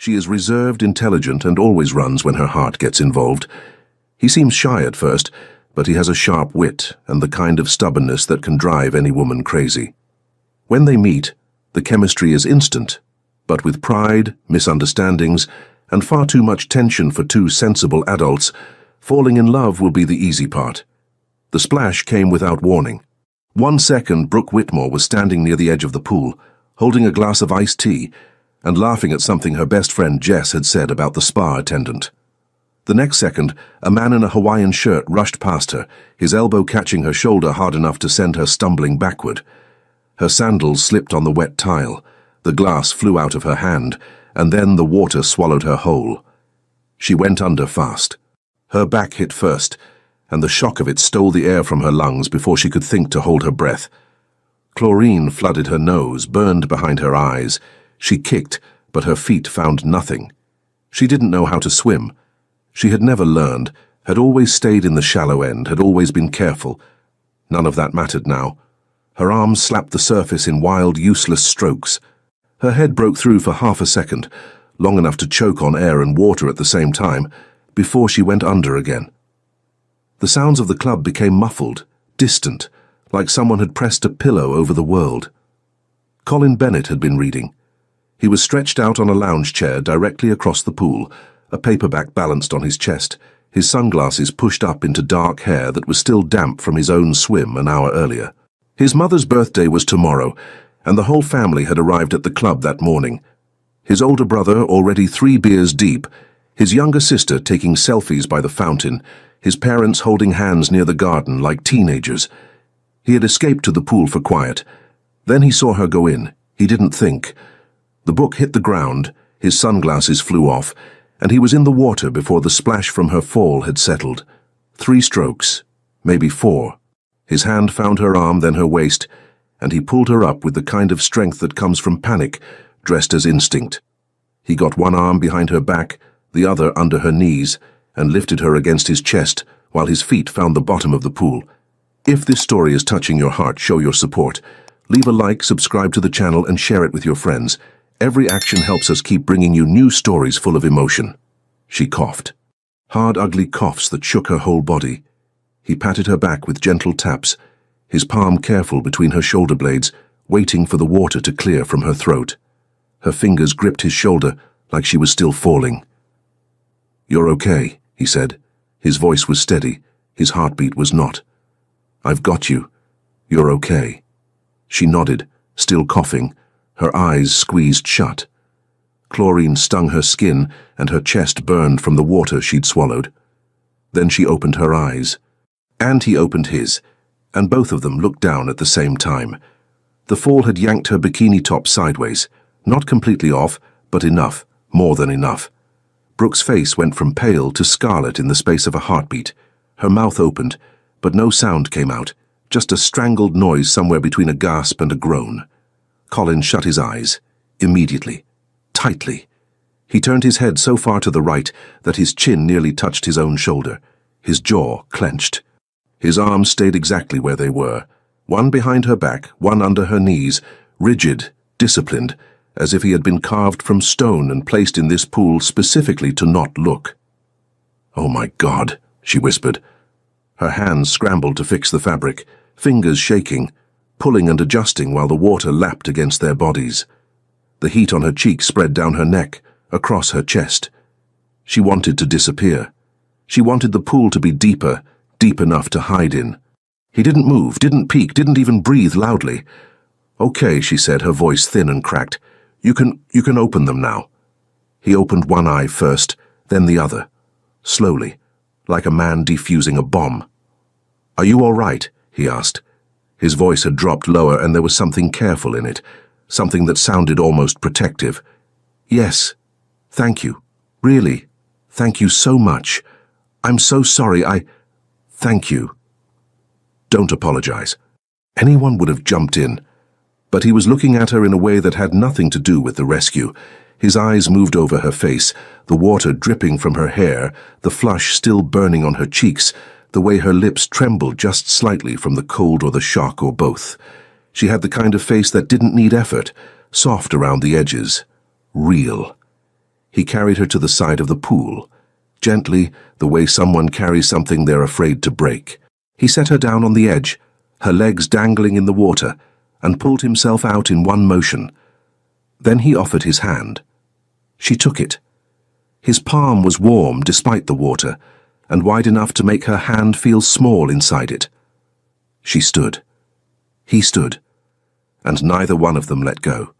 She is reserved, intelligent, and always runs when her heart gets involved. He seems shy at first, but he has a sharp wit and the kind of stubbornness that can drive any woman crazy. When they meet, the chemistry is instant, but with pride, misunderstandings, and far too much tension for two sensible adults, falling in love will be the easy part. The splash came without warning. 1 second, Brooke Whitmore was standing near the edge of the pool, holding a glass of iced tea, and laughing at something her best friend Jess had said about the spa attendant. The next second, a man in a Hawaiian shirt rushed past her, his elbow catching her shoulder hard enough to send her stumbling backward. Her sandals slipped on the wet tile, the glass flew out of her hand, and then the water swallowed her whole. She went under fast. Her back hit first, and the shock of it stole the air from her lungs before she could think to hold her breath. Chlorine flooded her nose, burned behind her eyes. She kicked, but her feet found nothing. She didn't know how to swim. She had never learned, had always stayed in the shallow end, had always been careful. None of that mattered now. Her arms slapped the surface in wild, useless strokes. Her head broke through for half a second, long enough to choke on air and water at the same time, before she went under again. The sounds of the club became muffled, distant, like someone had pressed a pillow over the world. Colin Bennett had been reading. He was stretched out on a lounge chair directly across the pool, a paperback balanced on his chest, his sunglasses pushed up into dark hair that was still damp from his own swim an hour earlier. His mother's birthday was tomorrow, and the whole family had arrived at the club that morning. His older brother already 3 beers deep, his younger sister taking selfies by the fountain, his parents holding hands near the garden like teenagers. He had escaped to the pool for quiet. Then he saw her go in. He didn't think. The book hit the ground, his sunglasses flew off, and he was in the water before the splash from her fall had settled. 3 strokes, maybe 4. His hand found her arm, then her waist, and he pulled her up with the kind of strength that comes from panic, dressed as instinct. He got one arm behind her back, the other under her knees, and lifted her against his chest while his feet found the bottom of the pool. If this story is touching your heart, show your support. Leave a like, subscribe to the channel, and share it with your friends. Every action helps us keep bringing you new stories full of emotion. She coughed. Hard, ugly coughs that shook her whole body. He patted her back with gentle taps, his palm careful between her shoulder blades, waiting for the water to clear from her throat. Her fingers gripped his shoulder like she was still falling. "You're okay," he said. His voice was steady, his heartbeat was not. "I've got you. You're okay." She nodded, still coughing, her eyes squeezed shut. Chlorine stung her skin and her chest burned from the water she'd swallowed. Then she opened her eyes. And he opened his, and both of them looked down at the same time. The fall had yanked her bikini top sideways, not completely off, but enough, more than enough. Brooke's face went from pale to scarlet in the space of a heartbeat. Her mouth opened, but no sound came out, just a strangled noise somewhere between a gasp and a groan. Colin shut his eyes, immediately, tightly. He turned his head so far to the right that his chin nearly touched his own shoulder. His jaw clenched. His arms stayed exactly where they were, one behind her back, one under her knees, rigid, disciplined, as if he had been carved from stone and placed in this pool specifically to not look. "Oh my God," she whispered. Her hands scrambled to fix the fabric, fingers shaking, pulling and adjusting while the water lapped against their bodies. The heat on her cheek spread down her neck, across her chest. She wanted to disappear. She wanted the pool to be deeper, deep enough to hide in. He didn't move, didn't peek, didn't even breathe loudly. "Okay," she said, her voice thin and cracked. You can open them now." He opened one eye first, then the other, slowly, like a man defusing a bomb. "Are you all right?" he asked. His voice had dropped lower and there was something careful in it, something that sounded almost protective. "Yes, thank you. Really, thank you so much. I'm so sorry, Thank you." "Don't apologize." Anyone would have jumped in. But he was looking at her in a way that had nothing to do with the rescue. His eyes moved over her face, the water dripping from her hair, the flush still burning on her cheeks, the way her lips trembled just slightly from the cold or the shock or both. She had the kind of face that didn't need effort, soft around the edges. Real. He carried her to the side of the pool, gently, the way someone carries something they're afraid to break. He set her down on the edge, her legs dangling in the water, and pulled himself out in one motion. Then he offered his hand. She took it. His palm was warm despite the water, and wide enough to make her hand feel small inside it. She stood. He stood. And neither one of them let go.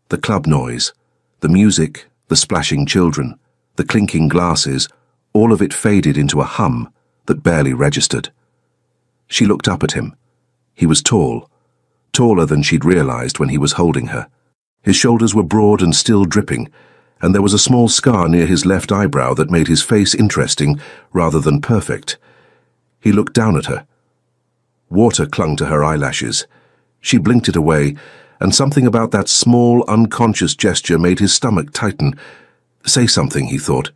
The club noise, the music, the splashing children, the clinking glasses, all of it faded into a hum that barely registered. She looked up at him. He was tall, taller than she'd realized when he was holding her. His shoulders were broad and still dripping, and there was a small scar near his left eyebrow that made his face interesting rather than perfect. He looked down at her. Water clung to her eyelashes. She blinked it away, and something about that small, unconscious gesture made his stomach tighten. Say something, he thought.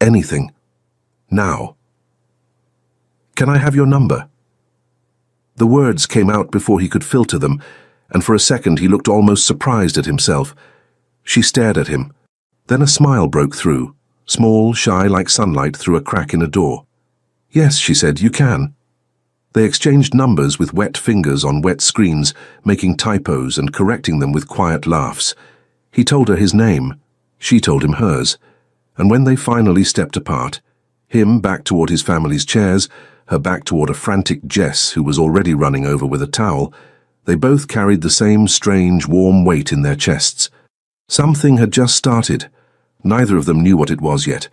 Anything. Now. Can I have your number? The words came out before he could filter them, and for a second he looked almost surprised at himself. She stared at him. Then a smile broke through, small, shy like sunlight through a crack in a door. Yes, she said, you can. They exchanged numbers with wet fingers on wet screens, making typos and correcting them with quiet laughs. He told her his name. She told him hers. And when they finally stepped apart, him back toward his family's chairs, her back toward a frantic Jess who was already running over with a towel, they both carried the same strange, warm weight in their chests. Something had just started. Neither of them knew what it was yet,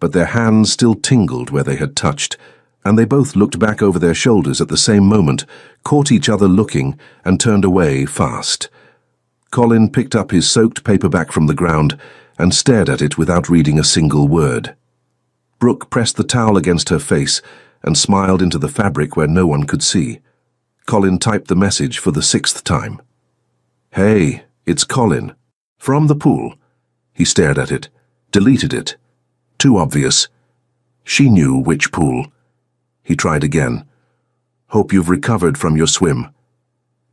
but their hands still tingled where they had touched, and they both looked back over their shoulders at the same moment, caught each other looking, and turned away fast. Colin picked up his soaked paperback from the ground and stared at it without reading a single word. Brooke pressed the towel against her face and smiled into the fabric where no one could see. Colin typed the message for the 6th time. Hey, it's Colin. From the pool. He stared at it, deleted it. Too obvious. She knew which pool. He tried again. Hope you've recovered from your swim.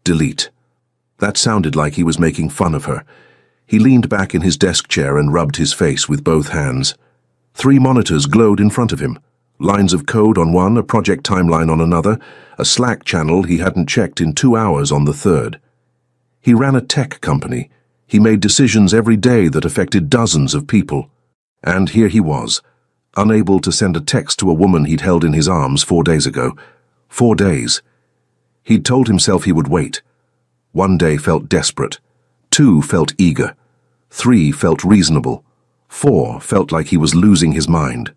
Delete. That sounded like he was making fun of her. He leaned back in his desk chair and rubbed his face with both hands. 3 monitors glowed in front of him. Lines of code on one, a project timeline on another, a Slack channel he hadn't checked in 2 hours on the third. He ran a tech company. He made decisions every day that affected dozens of people. And here he was, unable to send a text to a woman he'd held in his arms 4 days ago. 4 days. He'd told himself he would wait. 1 day felt desperate. 2 felt eager. 3 felt reasonable. 4 felt like he was losing his mind.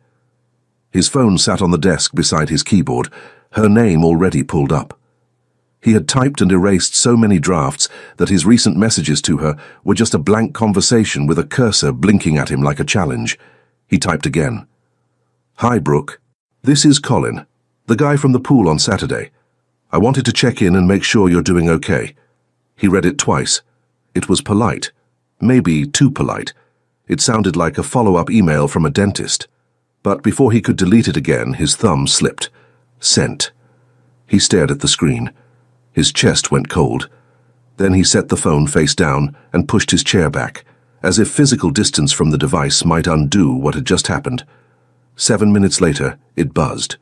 His phone sat on the desk beside his keyboard, her name already pulled up. He had typed and erased so many drafts that his recent messages to her were just a blank conversation with a cursor blinking at him like a challenge. He typed again. Hi, Brooke. This is Colin, the guy from the pool on Saturday. I wanted to check in and make sure you're doing okay. He read it twice. It was polite. Maybe too polite. It sounded like a follow-up email from a dentist. But before he could delete it again, his thumb slipped. Sent. He stared at the screen. His chest went cold. Then he set the phone face down and pushed his chair back, as if physical distance from the device might undo what had just happened. 7 minutes later, it buzzed.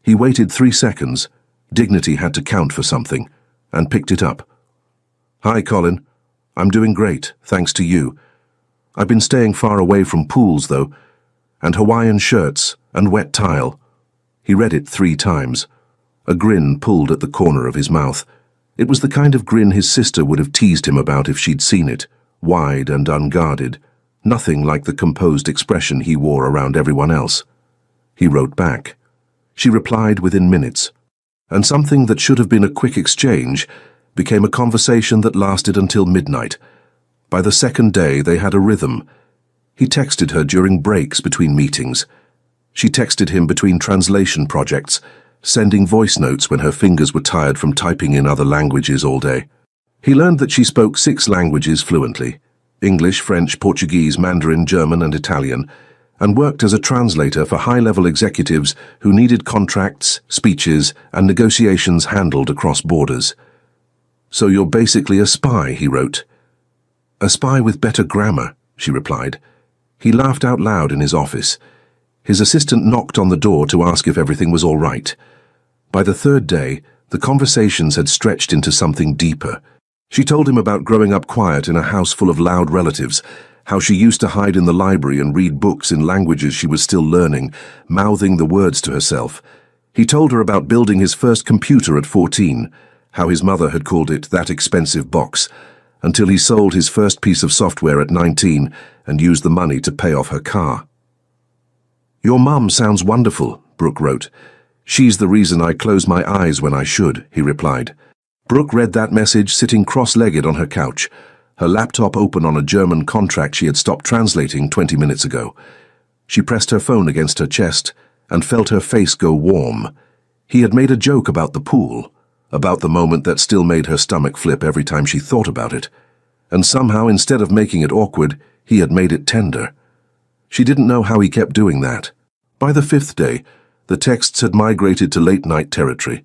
He waited 3 seconds. Dignity had to count for something, and picked it up. Hi, Colin. I'm doing great, thanks to you. I've been staying far away from pools, though, and Hawaiian shirts, and wet tile. He read it 3 times. A grin pulled at the corner of his mouth. It was the kind of grin his sister would have teased him about if she'd seen it, wide and unguarded, nothing like the composed expression he wore around everyone else. He wrote back. She replied within minutes, and something that should have been a quick exchange became a conversation that lasted until midnight. By the 2nd day, they had a rhythm. He texted her during breaks between meetings. She texted him between translation projects, sending voice notes when her fingers were tired from typing in other languages all day. He learned that she spoke 6 languages fluently: English, French, Portuguese, Mandarin, German, and Italian, and worked as a translator for high-level executives who needed contracts, speeches, and negotiations handled across borders. So you're basically a spy, he wrote. A spy with better grammar, she replied. He laughed out loud in his office. His assistant knocked on the door to ask if everything was all right. By the third day, the conversations had stretched into something deeper. She told him about growing up quiet in a house full of loud relatives, how she used to hide in the library and read books in languages she was still learning, mouthing the words to herself. He told her about building his first computer at 14, how his mother had called it that expensive box, until he sold his first piece of software at 19 and used the money to pay off her car. "Your mum sounds wonderful," Brooke wrote. "She's the reason I close my eyes when I should," he replied. Brooke read that message sitting cross-legged on her couch, her laptop open on a German contract she had stopped translating 20 minutes ago. She pressed her phone against her chest and felt her face go warm. He had made a joke about the pool, about the moment that still made her stomach flip every time she thought about it. And somehow, instead of making it awkward, he had made it tender. She didn't know how he kept doing that. By the fifth day, the texts had migrated to late-night territory.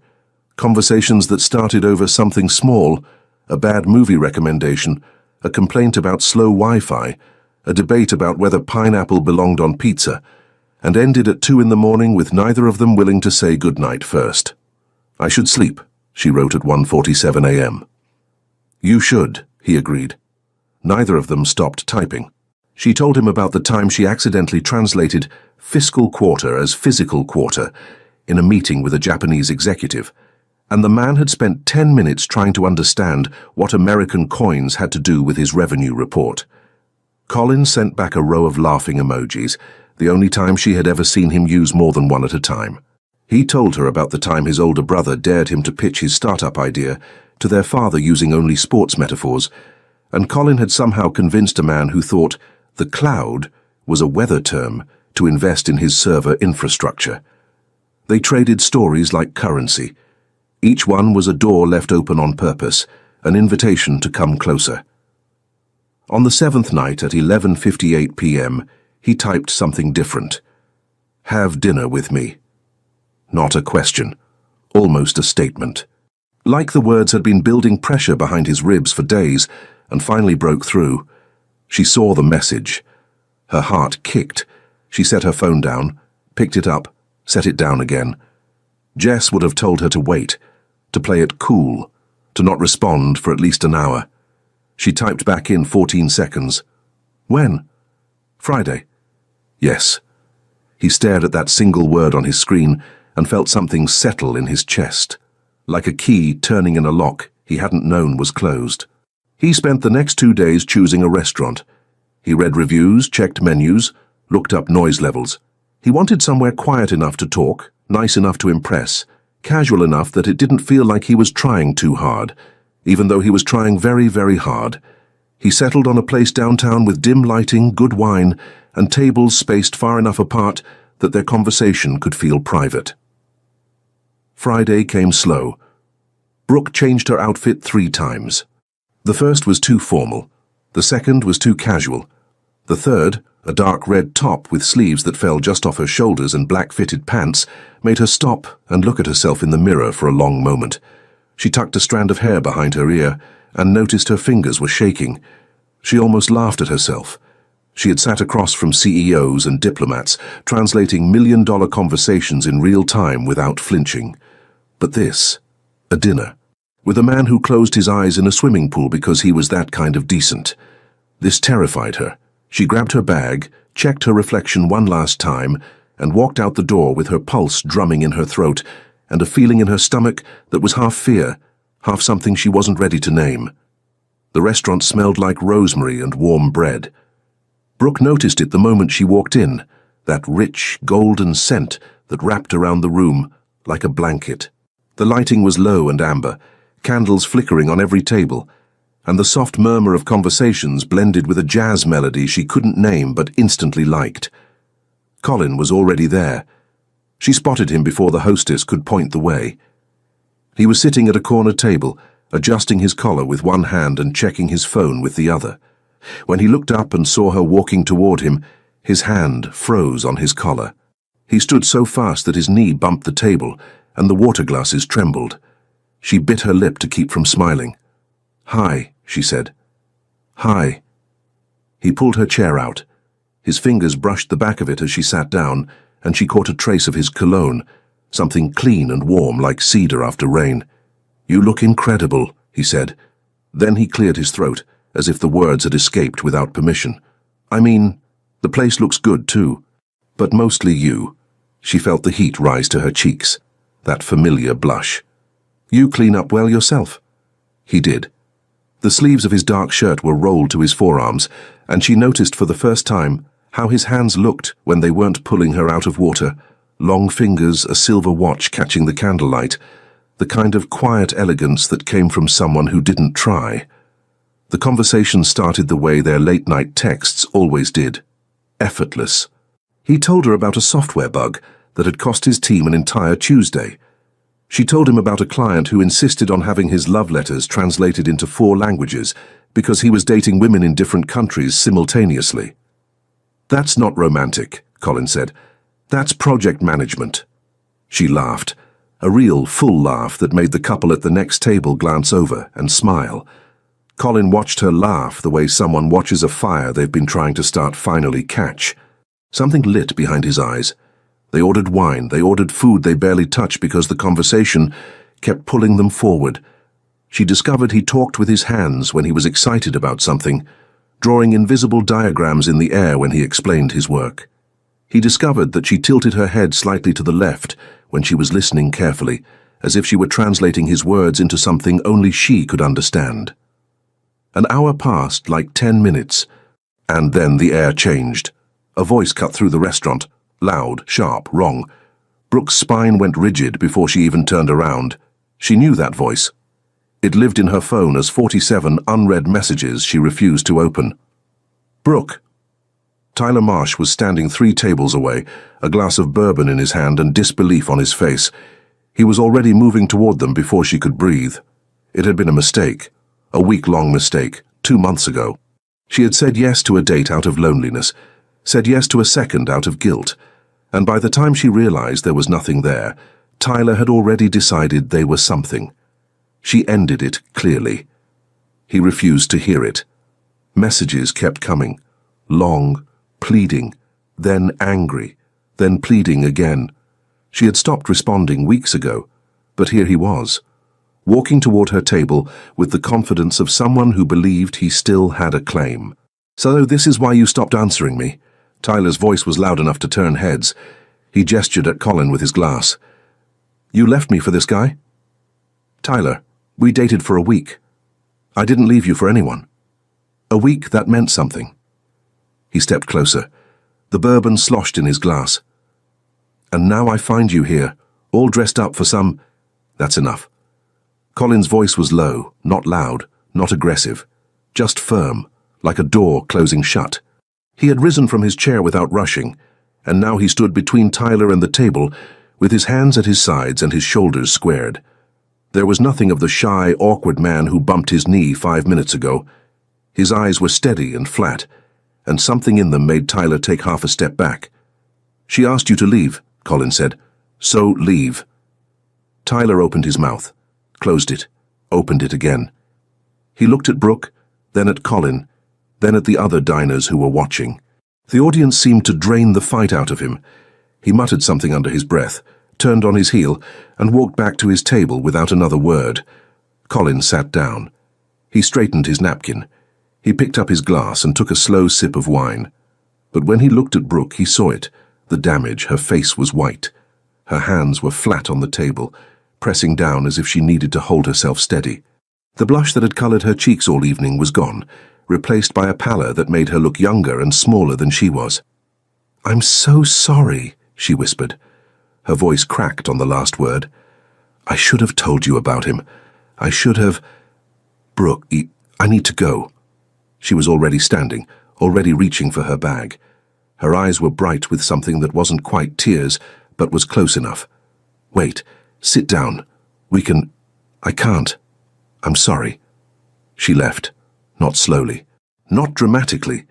Conversations that started over something small, a bad movie recommendation, a complaint about slow Wi-Fi, a debate about whether pineapple belonged on pizza, and ended at 2 in the morning with neither of them willing to say goodnight first. "I should sleep," she wrote at 1:47 a.m. "You should," he agreed. Neither of them stopped typing. She told him about the time she accidentally translated fiscal quarter as physical quarter in a meeting with a Japanese executive, and the man had spent 10 minutes trying to understand what American coins had to do with his revenue report. Colin sent back a row of laughing emojis, the only time she had ever seen him use more than one at a time. He told her about the time his older brother dared him to pitch his startup idea to their father using only sports metaphors, and Colin had somehow convinced a man who thought the cloud was a weather term to invest in his server infrastructure. They traded stories like currency. Each one was a door left open on purpose, an invitation to come closer. On the seventh night at 11:58 p.m., he typed something different. "Have dinner with me." Not a question, almost a statement. Like the words had been building pressure behind his ribs for days and finally broke through. She saw the message. Her heart kicked. She set her phone down, picked it up, set it down again. Jess would have told her to wait, to play it cool, to not respond for at least an hour. She typed back in 14 seconds. "When?" "Friday." "Yes." He stared at that single word on his screen and felt something settle in his chest, like a key turning in a lock he hadn't known was closed. He spent the next 2 days choosing a restaurant. He read reviews, checked menus, looked up noise levels. He wanted somewhere quiet enough to talk, nice enough to impress, casual enough that it didn't feel like he was trying too hard, even though he was trying very, very hard. He settled on a place downtown with dim lighting, good wine, and tables spaced far enough apart that their conversation could feel private. Friday came slow. Brooke changed her outfit 3 times. The first was too formal. The second was too casual. The third, a dark red top with sleeves that fell just off her shoulders and black-fitted pants, made her stop and look at herself in the mirror for a long moment. She tucked a strand of hair behind her ear and noticed her fingers were shaking. She almost laughed at herself. She had sat across from CEOs and diplomats, translating million-dollar conversations in real time without flinching. But this, a dinner, with a man who closed his eyes in a swimming pool because he was that kind of decent. This terrified her. She grabbed her bag, checked her reflection one last time, and walked out the door with her pulse drumming in her throat and a feeling in her stomach that was half fear, half something she wasn't ready to name. The restaurant smelled like rosemary and warm bread. Brooke noticed it the moment she walked in, that rich, golden scent that wrapped around the room like a blanket. The lighting was low and amber, candles flickering on every table, and the soft murmur of conversations blended with a jazz melody she couldn't name but instantly liked. Colin was already there. She spotted him before the hostess could point the way. He was sitting at a corner table, adjusting his collar with one hand and checking his phone with the other. When he looked up and saw her walking toward him, his hand froze on his collar. He stood so fast that his knee bumped the table, and the water glasses trembled. She bit her lip to keep from smiling. "Hi," she said. "Hi." He pulled her chair out. His fingers brushed the back of it as she sat down, and she caught a trace of his cologne, something clean and warm like cedar after rain. "You look incredible," he said. Then he cleared his throat, as if the words had escaped without permission. "I mean, the place looks good too. But mostly you." She felt the heat rise to her cheeks, that familiar blush. "You clean up well yourself." He did. The sleeves of his dark shirt were rolled to his forearms, and she noticed for the first time how his hands looked when they weren't pulling her out of water. Long fingers, a silver watch catching the candlelight, the kind of quiet elegance that came from someone who didn't try. The conversation started the way their late-night texts always did. Effortless. He told her about a software bug that had cost his team an entire Tuesday. She told him about a client who insisted on having his love letters translated into 4 languages because he was dating women in different countries simultaneously. "That's not romantic," Colin said. "That's project management." She laughed, a real, full laugh that made the couple at the next table glance over and smile. Colin watched her laugh the way someone watches a fire they've been trying to start finally catch. Something lit behind his eyes. They ordered wine, they ordered food they barely touched because the conversation kept pulling them forward. She discovered he talked with his hands when he was excited about something, drawing invisible diagrams in the air when he explained his work. He discovered that she tilted her head slightly to the left when she was listening carefully, as if she were translating his words into something only she could understand. An hour passed like 10 minutes, and then the air changed. A voice cut through the restaurant. Loud, sharp, wrong. Brooke's spine went rigid before she even turned around. She knew that voice. It lived in her phone as 47 unread messages she refused to open. "Brooke." Tyler Marsh was standing 3 tables away, a glass of bourbon in his hand and disbelief on his face. He was already moving toward them before she could breathe. It had been a mistake, a week-long mistake, 2 months ago. She had said yes to a date out of loneliness, said yes to a second out of guilt, and by the time she realized there was nothing there, Tyler had already decided they were something. She ended it clearly. He refused to hear it. Messages kept coming, long, pleading, then angry, then pleading again. She had stopped responding weeks ago, but here he was, walking toward her table with the confidence of someone who believed he still had a claim. "So this is why you stopped answering me?" Tyler's voice was loud enough to turn heads. He gestured at Colin with his glass. "You left me for this guy?" "Tyler, we dated for a week. I didn't leave you for anyone. A week that meant something." He stepped closer. The bourbon sloshed in his glass. "And now I find you here, all dressed up for some—" "That's enough." Colin's voice was low, not loud, not aggressive, just firm, like a door closing shut. He had risen from his chair without rushing, and now he stood between Tyler and the table, with his hands at his sides and his shoulders squared. There was nothing of the shy, awkward man who bumped his knee 5 minutes ago. His eyes were steady and flat, and something in them made Tyler take half a step back. "She asked you to leave," Colin said. "So leave." Tyler opened his mouth, closed it, opened it again. He looked at Brooke, then at Colin, then at the other diners who were watching. The audience seemed to drain the fight out of him. He muttered something under his breath, turned on his heel, and walked back to his table without another word. Colin sat down. He straightened his napkin. He picked up his glass and took a slow sip of wine. But when he looked at Brooke, he saw it, the damage. Her face was white. Her hands were flat on the table, pressing down as if she needed to hold herself steady. The blush that had colored her cheeks all evening was gone, replaced by a pallor that made her look younger and smaller than she was. "I'm so sorry," she whispered. Her voice cracked on the last word. "I should have told you about him. I should have—" "Brooke, I need to go." She was already standing, already reaching for her bag. Her eyes were bright with something that wasn't quite tears, but was close enough. "Wait, sit down. We can—" "I can't. I'm sorry." She left. Not slowly, not dramatically.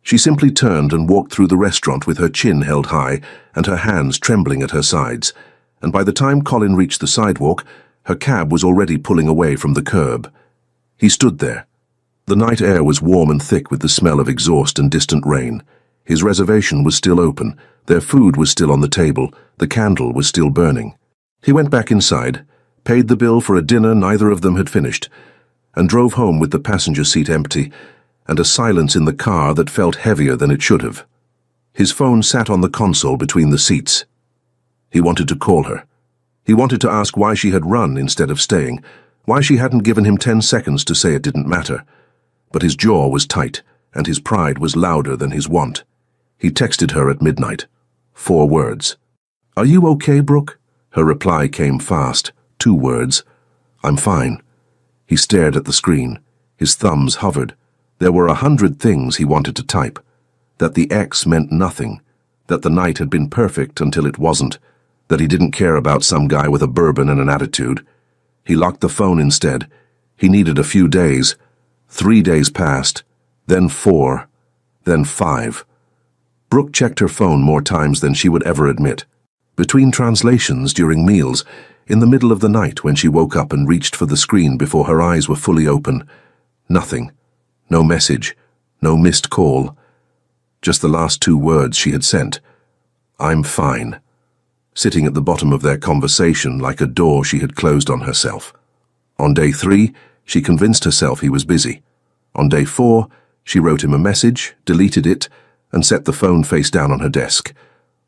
She simply turned and walked through the restaurant with her chin held high and her hands trembling at her sides, and by the time Colin reached the sidewalk, her cab was already pulling away from the curb. He stood there. The night air was warm and thick with the smell of exhaust and distant rain. His reservation was still open, their food was still on the table, the candle was still burning. He went back inside, paid the bill for a dinner neither of them had finished, and drove home with the passenger seat empty and a silence in the car that felt heavier than it should have. His phone sat on the console between the seats. He wanted to call her. He wanted to ask why she had run instead of staying, why she hadn't given him 10 seconds to say it didn't matter. But his jaw was tight, and his pride was louder than his want. He texted her at midnight. 4 words. "Are you okay, Brooke?" Her reply came fast. 2 words. "I'm fine." He stared at the screen. His thumbs hovered. There were 100 things he wanted to type. That the ex meant nothing. That the night had been perfect until it wasn't. That he didn't care about some guy with a bourbon and an attitude. He locked the phone instead. He needed a few days. 3 days passed, then 4, then 5. Brooke checked her phone more times than she would ever admit. Between translations, during meals, in the middle of the night when she woke up and reached for the screen before her eyes were fully open. Nothing. No message. No missed call. Just the last 2 words she had sent. "I'm fine." Sitting at the bottom of their conversation like a door she had closed on herself. On day 3, she convinced herself he was busy. On day 4, she wrote him a message, deleted it, and set the phone face down on her desk.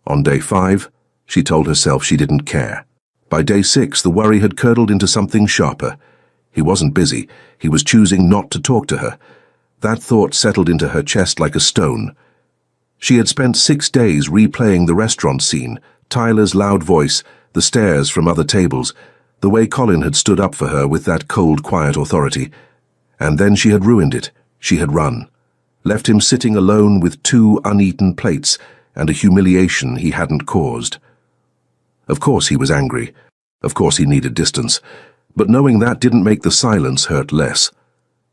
On day 5, she told herself she didn't care. By day 6, the worry had curdled into something sharper. He wasn't busy. He was choosing not to talk to her. That thought settled into her chest like a stone. She had spent 6 days replaying the restaurant scene, Tyler's loud voice, the stares from other tables, the way Colin had stood up for her with that cold, quiet authority. And then she had ruined it. She had run. Left him sitting alone with 2 uneaten plates and a humiliation he hadn't caused. Of course he was angry. Of course he needed distance. But knowing that didn't make the silence hurt less.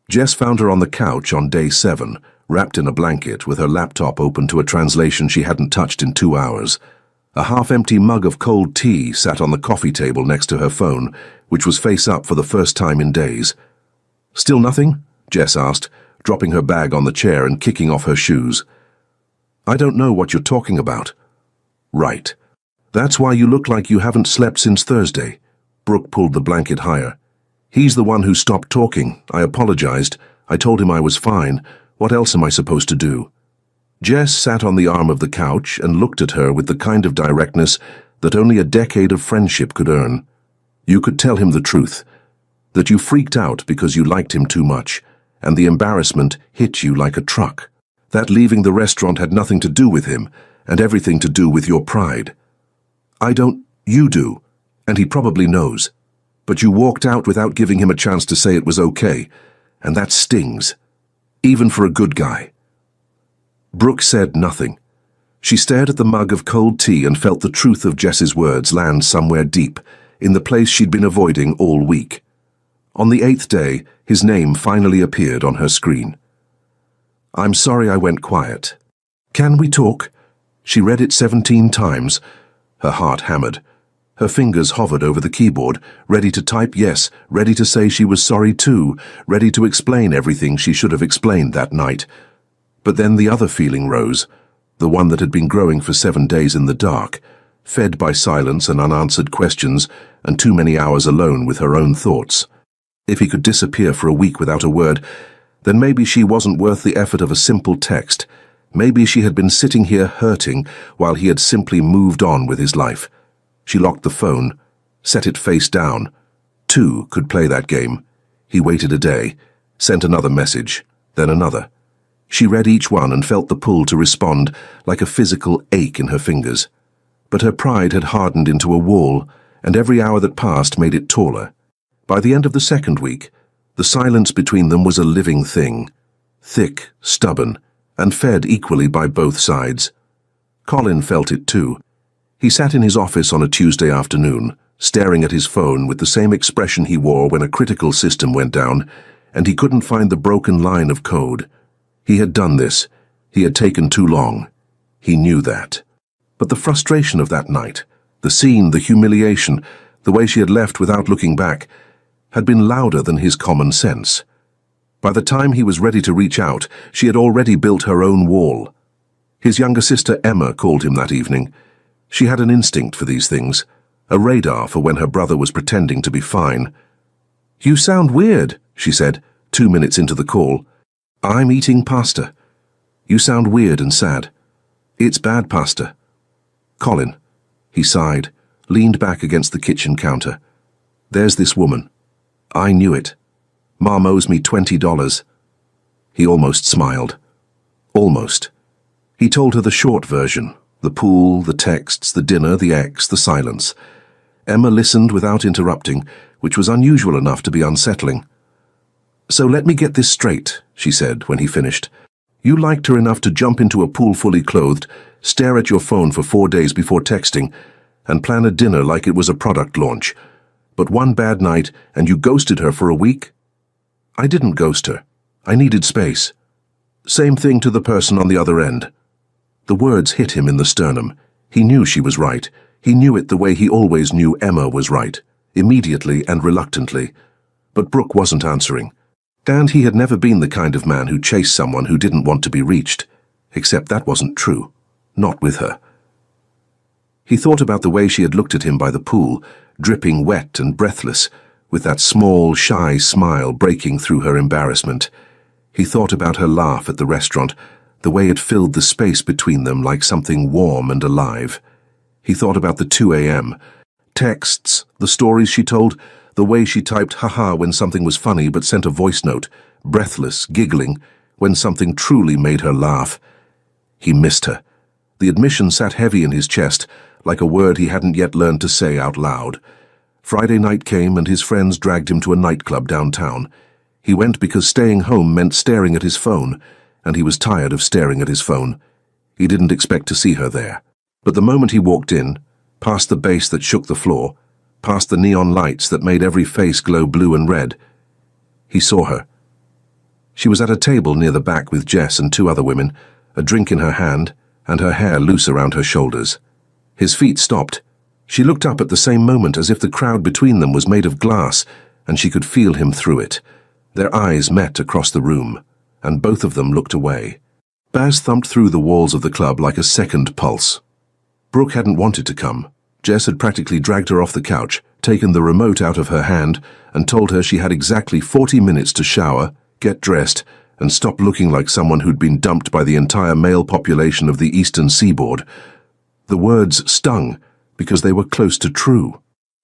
Jess found her on the couch on day 7, wrapped in a blanket with her laptop open to a translation she hadn't touched in 2 hours. A half-empty mug of cold tea sat on the coffee table next to her phone, which was face up for the first time in days. "Still nothing?" Jess asked, dropping her bag on the chair and kicking off her shoes. "I don't know what you're talking about." "Right. That's why you look like you haven't slept since Thursday." Brooke pulled the blanket higher. "He's the one who stopped talking. I apologized. I told him I was fine. What else am I supposed to do?" Jess sat on the arm of the couch and looked at her with the kind of directness that only a decade of friendship could earn. "You could tell him the truth. That you freaked out because you liked him too much, and the embarrassment hit you like a truck. That leaving the restaurant had nothing to do with him, and everything to do with your pride. You do, and he probably knows. But you walked out without giving him a chance to say it was okay, and that stings. Even for a good guy." Brooke said nothing. She stared at the mug of cold tea and felt the truth of Jess's words land somewhere deep, in the place she'd been avoiding all week. On the 8th day, his name finally appeared on her screen. "I'm sorry I went quiet. Can we talk?" She read it 17 times. Her heart hammered. Her fingers hovered over the keyboard, ready to type yes, ready to say she was sorry too, ready to explain everything she should have explained that night. But then the other feeling rose, the one that had been growing for 7 days in the dark, fed by silence and unanswered questions and too many hours alone with her own thoughts. If he could disappear for a week without a word, then maybe she wasn't worth the effort of a simple text. Maybe she had been sitting here hurting while he had simply moved on with his life. She locked the phone, set it face down. 2 could play that game. He waited a day, sent another message, then another. She read each one and felt the pull to respond, like a physical ache in her fingers. But her pride had hardened into a wall, and every hour that passed made it taller. By the end of the 2nd week, the silence between them was a living thing, thick, stubborn, and fed equally by both sides. Colin felt it too. He sat in his office on a Tuesday afternoon, staring at his phone with the same expression he wore when a critical system went down, and he couldn't find the broken line of code. He had done this. He had taken too long. He knew that. But the frustration of that night, the scene, the humiliation, the way she had left without looking back, had been louder than his common sense. By the time he was ready to reach out, she had already built her own wall. His younger sister Emma called him that evening. She had an instinct for these things, a radar for when her brother was pretending to be fine. "You sound weird," she said, 2 minutes into the call. "I'm eating pasta." "You sound weird and sad." "It's bad pasta." "Colin," he sighed, leaned back against the kitchen counter. "There's this woman. I knew it. Mom owes me $20. He almost smiled. Almost. He told her the short version, the pool, the texts, the dinner, the ex, the silence. Emma listened without interrupting, which was unusual enough to be unsettling. "So let me get this straight," she said when he finished. "You liked her enough to jump into a pool fully clothed, stare at your phone for 4 days before texting, and plan a dinner like it was a product launch. But one bad night and you ghosted her for a week?" "I didn't ghost her. I needed space." "Same thing to the person on the other end." The words hit him in the sternum. He knew she was right. He knew it the way he always knew Emma was right, immediately and reluctantly. But Brooke wasn't answering. And he had never been the kind of man who chased someone who didn't want to be reached. Except that wasn't true. Not with her. He thought about the way she had looked at him by the pool, dripping wet and breathless, with that small, shy smile breaking through her embarrassment. He thought about her laugh at the restaurant, the way it filled the space between them like something warm and alive. He thought about the 2 a.m. texts, the stories she told, the way she typed haha when something was funny but sent a voice note, breathless, giggling, when something truly made her laugh. He missed her. The admission sat heavy in his chest, like a word he hadn't yet learned to say out loud. Friday night came and his friends dragged him to a nightclub downtown. He went because staying home meant staring at his phone, and he was tired of staring at his phone. He didn't expect to see her there. But the moment he walked in, past the bass that shook the floor, past the neon lights that made every face glow blue and red, he saw her. She was at a table near the back with Jess and 2 other women, a drink in her hand, and her hair loose around her shoulders. His feet stopped. She looked up at the same moment as if the crowd between them was made of glass, and she could feel him through it. Their eyes met across the room, and both of them looked away. Baz thumped through the walls of the club like a second pulse. Brooke hadn't wanted to come. Jess had practically dragged her off the couch, taken the remote out of her hand, and told her she had exactly 40 minutes to shower, get dressed, and stop looking like someone who'd been dumped by the entire male population of the eastern seaboard. The words stung, because they were close to true.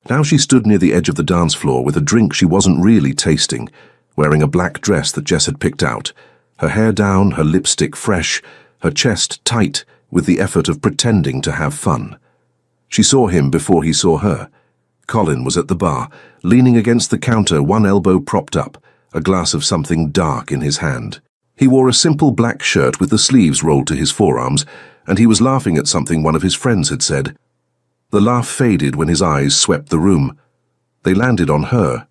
Now she stood near the edge of the dance floor with a drink she wasn't really tasting, wearing a black dress that Jess had picked out, her hair down, her lipstick fresh, her chest tight with the effort of pretending to have fun. She saw him before he saw her. Colin was at the bar, leaning against the counter, one elbow propped up, a glass of something dark in his hand. He wore a simple black shirt with the sleeves rolled to his forearms, and he was laughing at something one of his friends had said. The laugh faded when his eyes swept the room. They landed on her.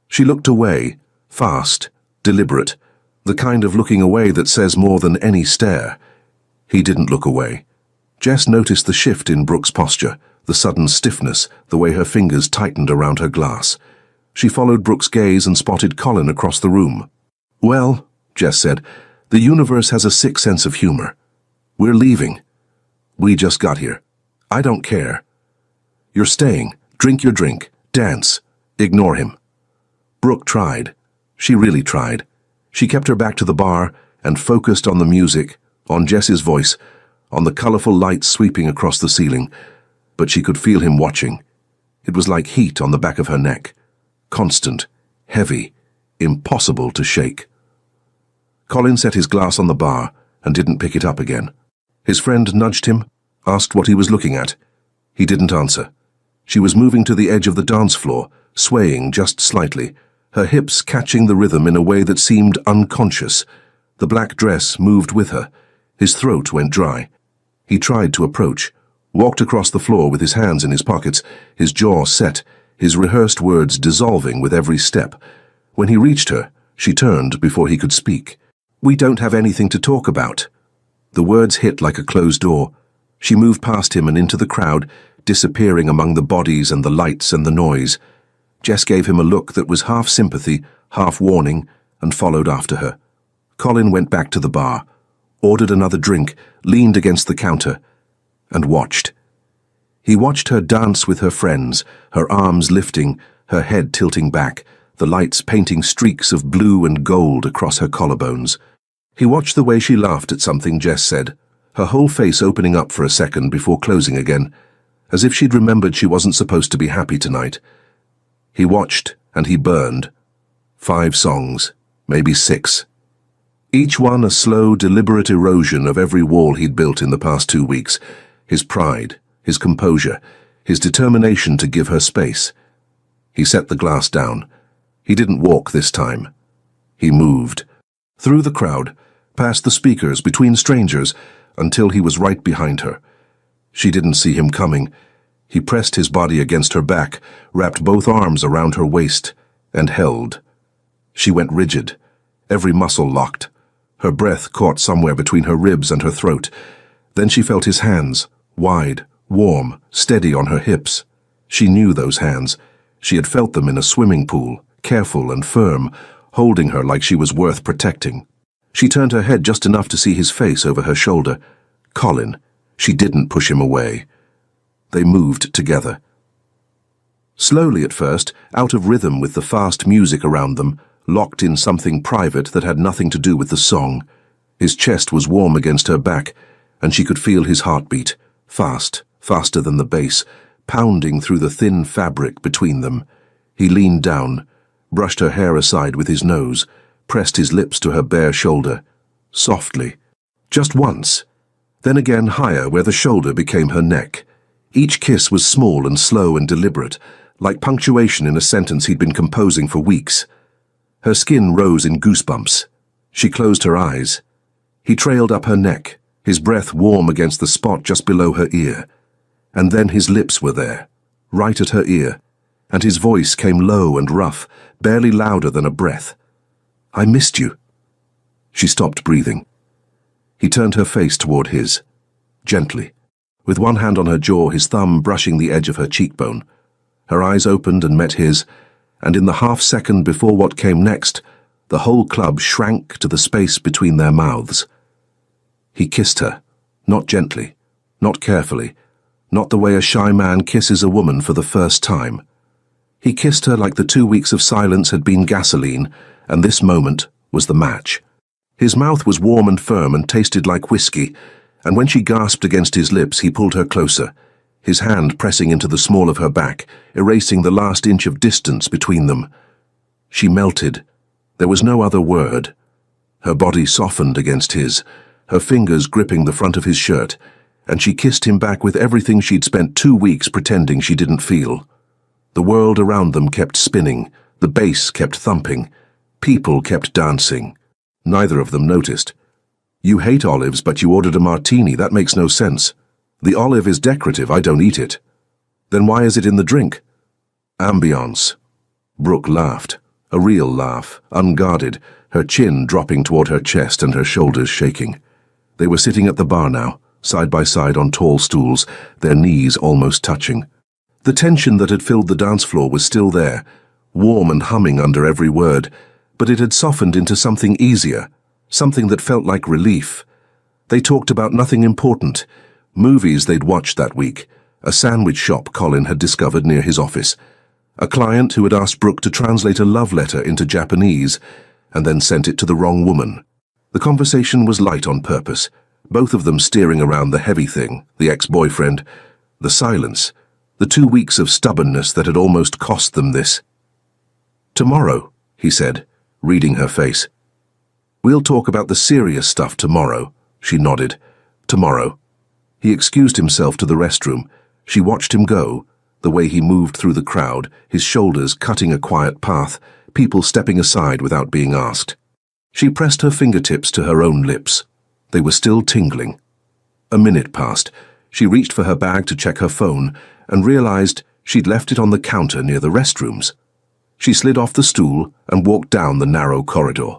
She looked away, fast, deliberate, the kind of looking away that says more than any stare. He didn't look away. Jess noticed the shift in Brooke's posture, the sudden stiffness, the way her fingers tightened around her glass. She followed Brooke's gaze and spotted Colin across the room. "Well," Jess said, "the universe has a sick sense of humor. We're leaving. We just got here. I don't care. You're staying. Drink your drink. Dance. Ignore him." Brooke tried. She really tried. She kept her back to the bar and focused on the music, on Jess's voice, on the colorful lights sweeping across the ceiling. But she could feel him watching. It was like heat on the back of her neck. Constant, heavy, impossible to shake. Colin set his glass on the bar and didn't pick it up again. His friend nudged him, asked what he was looking at. He didn't answer. She was moving to the edge of the dance floor, swaying just slightly, her hips catching the rhythm in a way that seemed unconscious. The black dress moved with her. His throat went dry. He tried to approach, walked across the floor with his hands in his pockets, his jaw set, his rehearsed words dissolving with every step. When he reached her, she turned before he could speak. "We don't have anything to talk about." The words hit like a closed door. She moved past him and into the crowd, disappearing among the bodies and the lights and the noise. Jess gave him a look that was half sympathy, half warning, and followed after her. Colin went back to the bar. ordered another drink, leaned against the counter, and watched. He watched her dance with her friends, her arms lifting, her head tilting back, the lights painting streaks of blue and gold across her collarbones. He watched the way she laughed at something Jess said, her whole face opening up for a second before closing again, as if she'd remembered she wasn't supposed to be happy tonight. He watched, and he burned. 5 songs, maybe 6. Each one a slow, deliberate erosion of every wall he'd built in the past 2 weeks. His pride, his composure, his determination to give her space. He set the glass down. He didn't walk this time. He moved. Through the crowd, past the speakers, between strangers, until he was right behind her. She didn't see him coming. He pressed his body against her back, wrapped both arms around her waist, and held. She went rigid, every muscle locked. Her breath caught somewhere between her ribs and her throat. Then she felt his hands, wide, warm, steady on her hips. She knew those hands. She had felt them in a swimming pool, careful and firm, holding her like she was worth protecting. She turned her head just enough to see his face over her shoulder. Colin. She didn't push him away. They moved together. Slowly at first, out of rhythm with the fast music around them, locked in something private that had nothing to do with the song. His chest was warm against her back, and she could feel his heartbeat, fast, faster than the bass, pounding through the thin fabric between them. He leaned down, brushed her hair aside with his nose, pressed his lips to her bare shoulder, softly. Just once. Then again higher where the shoulder became her neck. Each kiss was small and slow and deliberate, like punctuation in a sentence he'd been composing for weeks. Her skin rose in goosebumps. She closed her eyes. He trailed up her neck, his breath warm against the spot just below her ear. And then his lips were there, right at her ear, and his voice came low and rough, barely louder than a breath. "I missed you." She stopped breathing. He turned her face toward his, gently, with one hand on her jaw, his thumb brushing the edge of her cheekbone. Her eyes opened and met his, and in the half-second before what came next, the whole club shrank to the space between their mouths. He kissed her, not gently, not carefully, not the way a shy man kisses a woman for the first time. He kissed her like the 2 weeks of silence had been gasoline, and this moment was the match. His mouth was warm and firm and tasted like whiskey, and when she gasped against his lips, he pulled her closer, his hand pressing into the small of her back, erasing the last inch of distance between them. She melted. There was no other word. Her body softened against his, her fingers gripping the front of his shirt, and she kissed him back with everything she'd spent 2 weeks pretending she didn't feel. The world around them kept spinning, the bass kept thumping, people kept dancing. Neither of them noticed. "You hate olives, but you ordered a martini. That makes no sense. The olive is decorative. I don't eat it." "Then why is it in the drink?" "Ambiance." Brooke laughed, a real laugh, unguarded, her chin dropping toward her chest and her shoulders shaking. They were sitting at the bar now, side by side on tall stools, their knees almost touching. The tension that had filled the dance floor was still there, warm and humming under every word, but it had softened into something easier, something that felt like relief. They talked about nothing important, movies they'd watched that week, a sandwich shop Colin had discovered near his office, a client who had asked Brooke to translate a love letter into Japanese and then sent it to the wrong woman. The conversation was light on purpose, both of them steering around the heavy thing, the ex-boyfriend, the silence, the 2 weeks of stubbornness that had almost cost them this. "Tomorrow," he said, reading her face. "We'll talk about the serious stuff tomorrow," she nodded. "Tomorrow." He excused himself to the restroom. She watched him go, the way he moved through the crowd, his shoulders cutting a quiet path, people stepping aside without being asked. She pressed her fingertips to her own lips. They were still tingling. A minute passed. She reached for her bag to check her phone and realized she'd left it on the counter near the restrooms. She slid off the stool and walked down the narrow corridor.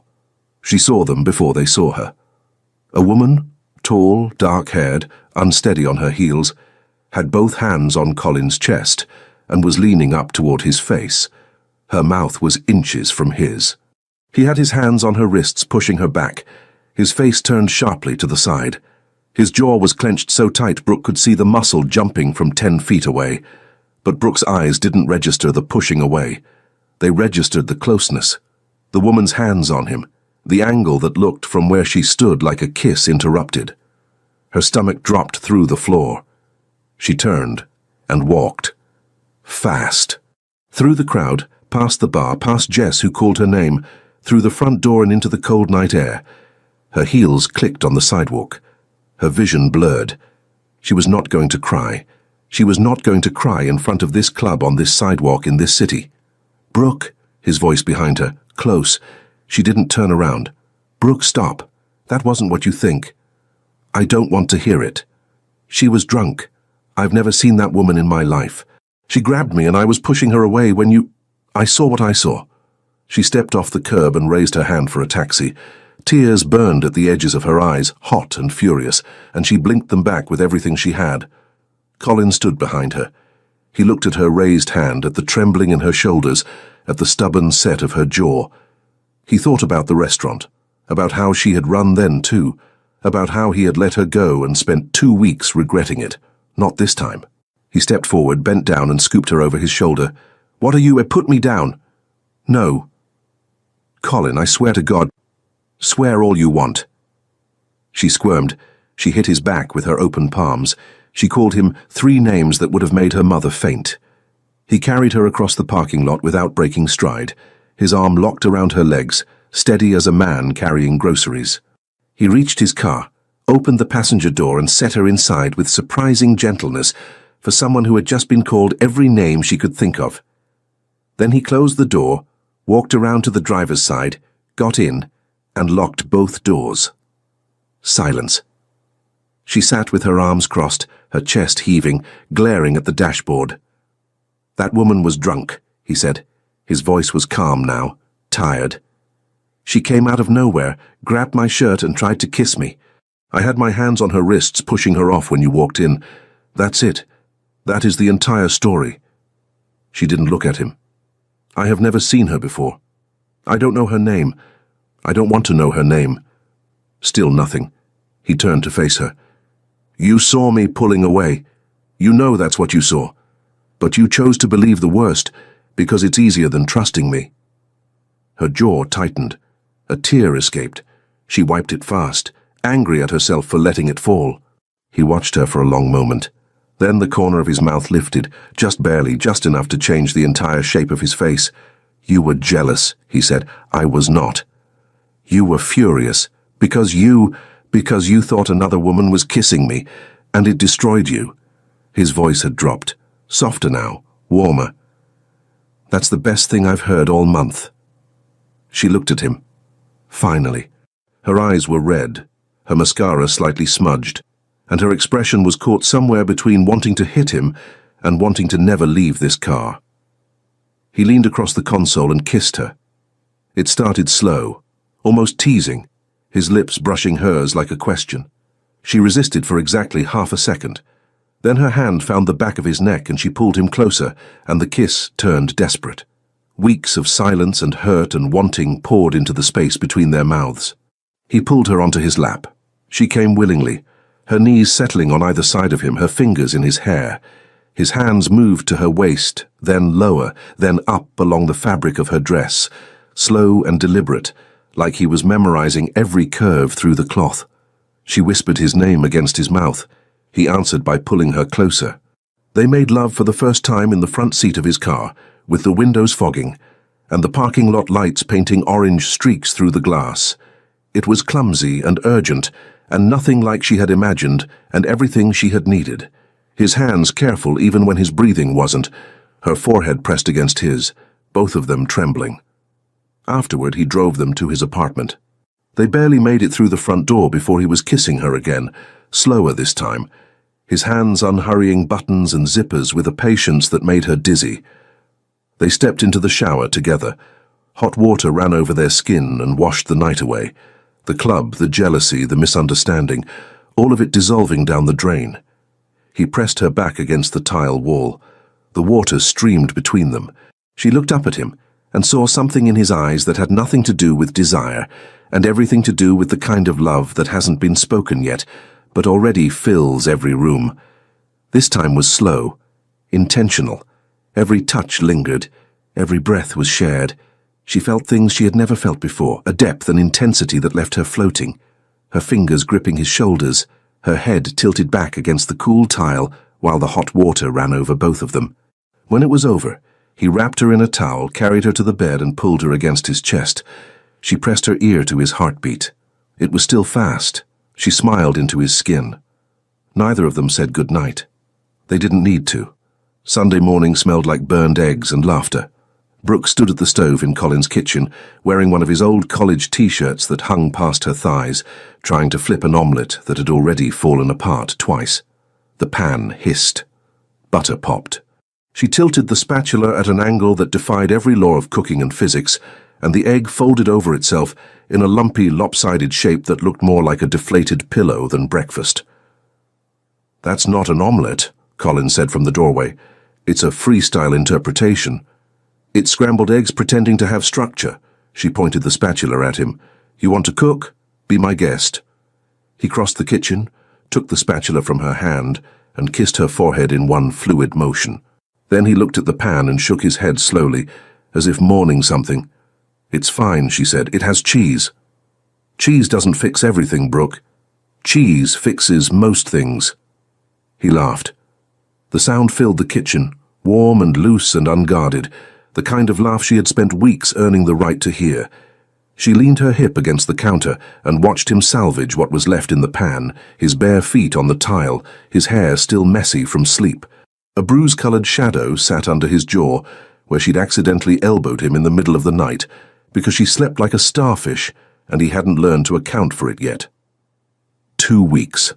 She saw them before they saw her. A woman, tall, dark-haired, unsteady on her heels, had both hands on Colin's chest and was leaning up toward his face. Her mouth was inches from his. He had his hands on her wrists, pushing her back, His face turned sharply to the side. His jaw was clenched so tight Brooke could see the muscle jumping from 10 feet away. But Brooke's eyes didn't register the pushing away. They registered the closeness. The woman's hands on him, the angle that looked from where she stood like a kiss interrupted. Her stomach dropped through the floor. She turned and walked. Fast. Through the crowd, past the bar, past Jess who called her name, through the front door and into the cold night air. Her heels clicked on the sidewalk. Her vision blurred. She was not going to cry. She was not going to cry in front of this club on this sidewalk in this city. "Brooke," his voice behind her, close. She didn't turn around. "Brooke, stop. That wasn't what you think." "I don't want to hear it." She was drunk. I've never seen that woman in my life. She grabbed me and I was pushing her away when you... I saw what I saw. She stepped off the curb and raised her hand for a taxi. Tears burned at the edges of her eyes, hot and furious, and she blinked them back with everything she had. Colin stood behind her. He looked at her raised hand, at the trembling in her shoulders, at the stubborn set of her jaw. He thought about the restaurant, about how she had run then too, about how he had let her go and spent 2 weeks regretting it. Not this time. He stepped forward, bent down and scooped her over his shoulder. "What are you? Put me down." "No." "Colin, I swear to God." "Swear all you want." She squirmed. She hit his back with her open palms. She called him 3 names that would have made her mother faint. He carried her across the parking lot without breaking stride, his arm locked around her legs, steady as a man carrying groceries. He reached his car, opened the passenger door and set her inside with surprising gentleness for someone who had just been called every name she could think of. Then he closed the door, walked around to the driver's side, got in, and locked both doors. Silence. She sat with her arms crossed, her chest heaving, glaring at the dashboard. "That woman was drunk," he said. His voice was calm now, tired. "She came out of nowhere, grabbed my shirt and tried to kiss me. I had my hands on her wrists, pushing her off when you walked in. That's it. That is the entire story." She didn't look at him. "I have never seen her before. I don't know her name. I don't want to know her name." Still nothing. He turned to face her. "You saw me pulling away. You know that's what you saw. But you chose to believe the worst, because it's easier than trusting me." Her jaw tightened. A tear escaped. She wiped it fast, angry at herself for letting it fall. He watched her for a long moment. Then the corner of his mouth lifted, just barely, just enough to change the entire shape of his face. "You were jealous," he said. "I was not. You were furious, because you thought another woman was kissing me, and it destroyed you." His voice had dropped, softer now, warmer. "That's the best thing I've heard all month." She looked at him. Finally. Her eyes were red, her mascara slightly smudged, and her expression was caught somewhere between wanting to hit him and wanting to never leave this car. He leaned across the console and kissed her. It started slow, almost teasing, his lips brushing hers like a question. She resisted for exactly half a second. Then her hand found the back of his neck and she pulled him closer, and the kiss turned desperate. Weeks of silence and hurt and wanting poured into the space between their mouths. He pulled her onto his lap. She came willingly, her knees settling on either side of him, her fingers in his hair. His hands moved to her waist, then lower, then up along the fabric of her dress, slow and deliberate, like he was memorizing every curve through the cloth. She whispered his name against his mouth. He answered by pulling her closer. They made love for the first time in the front seat of his car, with the windows fogging, and the parking lot lights painting orange streaks through the glass. It was clumsy and urgent, and nothing like she had imagined, and everything she had needed. His hands careful even when his breathing wasn't, her forehead pressed against his, both of them trembling. Afterward, he drove them to his apartment. They barely made it through the front door before he was kissing her again, slower this time, his hands unhurrying buttons and zippers with a patience that made her dizzy. They stepped into the shower together. Hot water ran over their skin and washed the night away. The club, the jealousy, the misunderstanding, all of it dissolving down the drain. He pressed her back against the tile wall. The water streamed between them. She looked up at him, and saw something in his eyes that had nothing to do with desire and everything to do with the kind of love that hasn't been spoken yet, but already fills every room. This time was slow, intentional. Every touch lingered, every breath was shared. She felt things she had never felt before, a depth and intensity that left her floating, her fingers gripping his shoulders, her head tilted back against the cool tile while the hot water ran over both of them. When it was over, he wrapped her in a towel, carried her to the bed and pulled her against his chest. She pressed her ear to his heartbeat. It was still fast. She smiled into his skin. Neither of them said good night. They didn't need to. Sunday morning smelled like burned eggs and laughter. Brooke stood at the stove in Colin's kitchen, wearing one of his old college t-shirts that hung past her thighs, trying to flip an omelette that had already fallen apart twice. The pan hissed. Butter popped. She tilted the spatula at an angle that defied every law of cooking and physics, and the egg folded over itself in a lumpy, lopsided shape that looked more like a deflated pillow than breakfast. "That's not an omelette," Colin said from the doorway. "It's a freestyle interpretation." "It's scrambled eggs pretending to have structure." She pointed the spatula at him. "You want to cook? Be my guest." He crossed the kitchen, took the spatula from her hand, and kissed her forehead in one fluid motion. Then he looked at the pan and shook his head slowly, as if mourning something. "It's fine," she said. "It has cheese." "Cheese doesn't fix everything, Brooke. Cheese fixes most things." He laughed. The sound filled the kitchen, warm and loose and unguarded, the kind of laugh she had spent weeks earning the right to hear. She leaned her hip against the counter and watched him salvage what was left in the pan, his bare feet on the tile, his hair still messy from sleep. A bruise-colored shadow sat under his jaw, where she'd accidentally elbowed him in the middle of the night, because she slept like a starfish, and he hadn't learned to account for it yet. 2 weeks.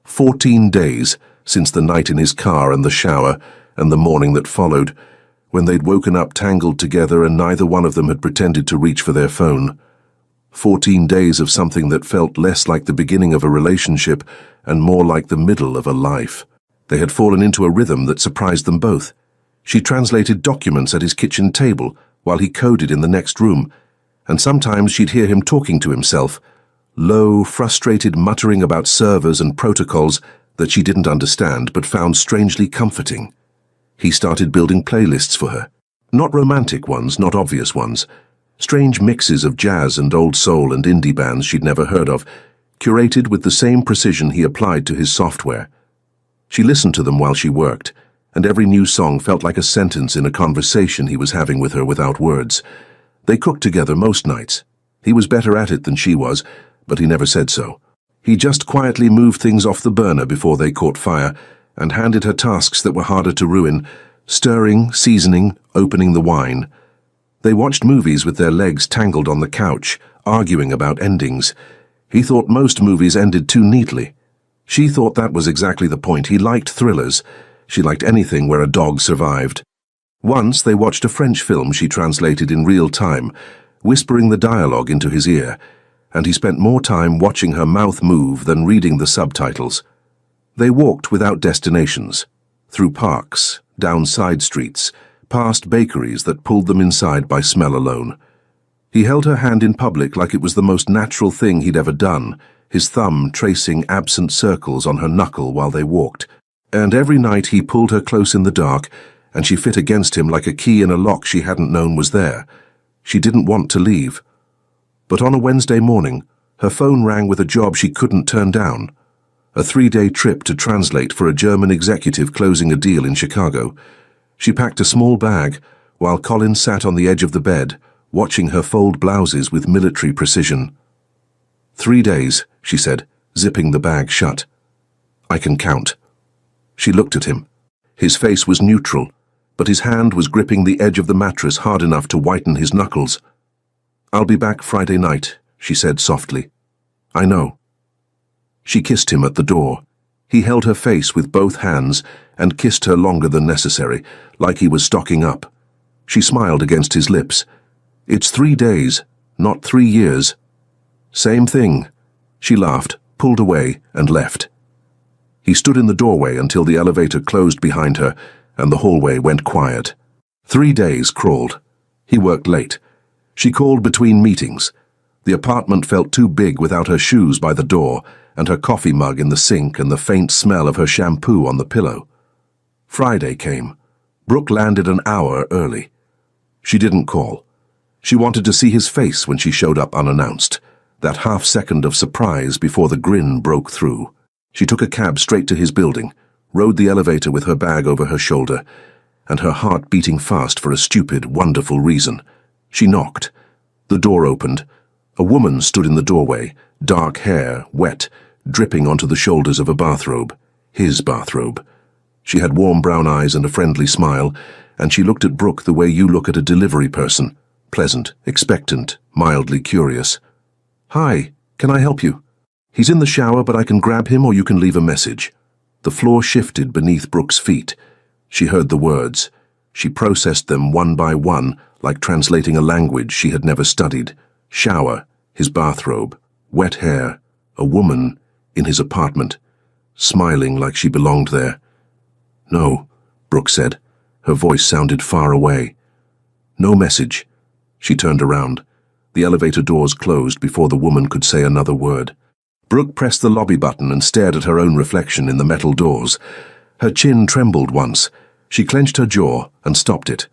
14 days since the night in his car and the shower, and the morning that followed, when they'd woken up tangled together and neither one of them had pretended to reach for their phone. 14 days of something that felt less like the beginning of a relationship and more like the middle of a life. They had fallen into a rhythm that surprised them both. She translated documents at his kitchen table while he coded in the next room, and sometimes she'd hear him talking to himself, low, frustrated muttering about servers and protocols that she didn't understand but found strangely comforting. He started building playlists for her. Not romantic ones, not obvious ones. Strange mixes of jazz and old soul and indie bands she'd never heard of, curated with the same precision he applied to his software. She listened to them while she worked, and every new song felt like a sentence in a conversation he was having with her without words. They cooked together most nights. He was better at it than she was, but he never said so. He just quietly moved things off the burner before they caught fire, and handed her tasks that were harder to ruin, stirring, seasoning, opening the wine. They watched movies with their legs tangled on the couch, arguing about endings. He thought most movies ended too neatly. She thought that was exactly the point. He liked thrillers. She liked anything where a dog survived. Once they watched a French film she translated in real time, whispering the dialogue into his ear, and he spent more time watching her mouth move than reading the subtitles. They walked without destinations, through parks, down side streets, past bakeries that pulled them inside by smell alone. He held her hand in public like it was the most natural thing he'd ever done, his thumb tracing absent circles on her knuckle while they walked. And every night he pulled her close in the dark, and she fit against him like a key in a lock she hadn't known was there. She didn't want to leave. But on a Wednesday morning, her phone rang with a job she couldn't turn down. A 3-day trip to translate for a German executive closing a deal in Chicago. She packed a small bag, while Colin sat on the edge of the bed, watching her fold blouses with military precision. 3 days, she said, zipping the bag shut. I can count. She looked at him. His face was neutral, but his hand was gripping the edge of the mattress hard enough to whiten his knuckles. I'll be back Friday night, she said softly. I know. She kissed him at the door. He held her face with both hands and kissed her longer than necessary, like he was stocking up. She smiled against his lips. It's 3 days, not 3 years. Same thing. She laughed, pulled away, and left. He stood in the doorway until the elevator closed behind her and the hallway went quiet. 3 days crawled. He worked late. She called between meetings. The apartment felt too big without her shoes by the door and her coffee mug in the sink and the faint smell of her shampoo on the pillow. Friday came. Brooke landed an hour early. She didn't call. She wanted to see his face when she showed up unannounced, that half-second of surprise before the grin broke through. She took a cab straight to his building, rode the elevator with her bag over her shoulder, and her heart beating fast for a stupid, wonderful reason. She knocked. The door opened. A woman stood in the doorway, dark hair, wet, dripping onto the shoulders of a bathrobe. His bathrobe. She had warm brown eyes and a friendly smile, and she looked at Brooke the way you look at a delivery person, pleasant, expectant, mildly curious. "Hi, can I help you?" "He's in the shower, but I can grab him or you can leave a message." The floor shifted beneath Brooke's feet. She heard the words. She processed them one by one, like translating a language she had never studied. Shower, his bathrobe, wet hair, a woman in his apartment, smiling like she belonged there. "No," Brooke said. Her voice sounded far away. "No message." She turned around. The elevator doors closed before the woman could say another word. Brooke pressed the lobby button and stared at her own reflection in the metal doors. Her chin trembled once. She clenched her jaw and stopped it.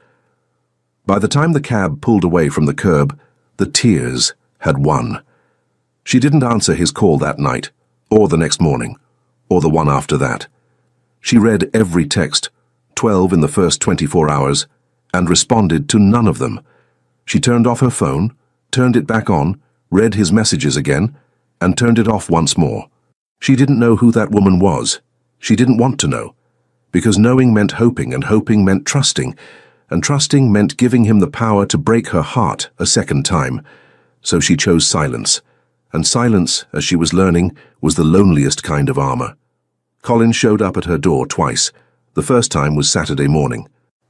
By the time the cab pulled away from the curb, the tears had won. She didn't answer his call that night, or the next morning, or the one after that. She read every text, 12 in the first 24 hours, and responded to none of them. She turned off her phone, turned it back on, read his messages again, and turned it off once more. She didn't know who that woman was. She didn't want to know, because knowing meant hoping, and hoping meant trusting, and trusting meant giving him the power to break her heart a second time. So she chose silence, and silence, as she was learning, was the loneliest kind of armor. Colin showed up at her door twice. The first time was Saturday morning.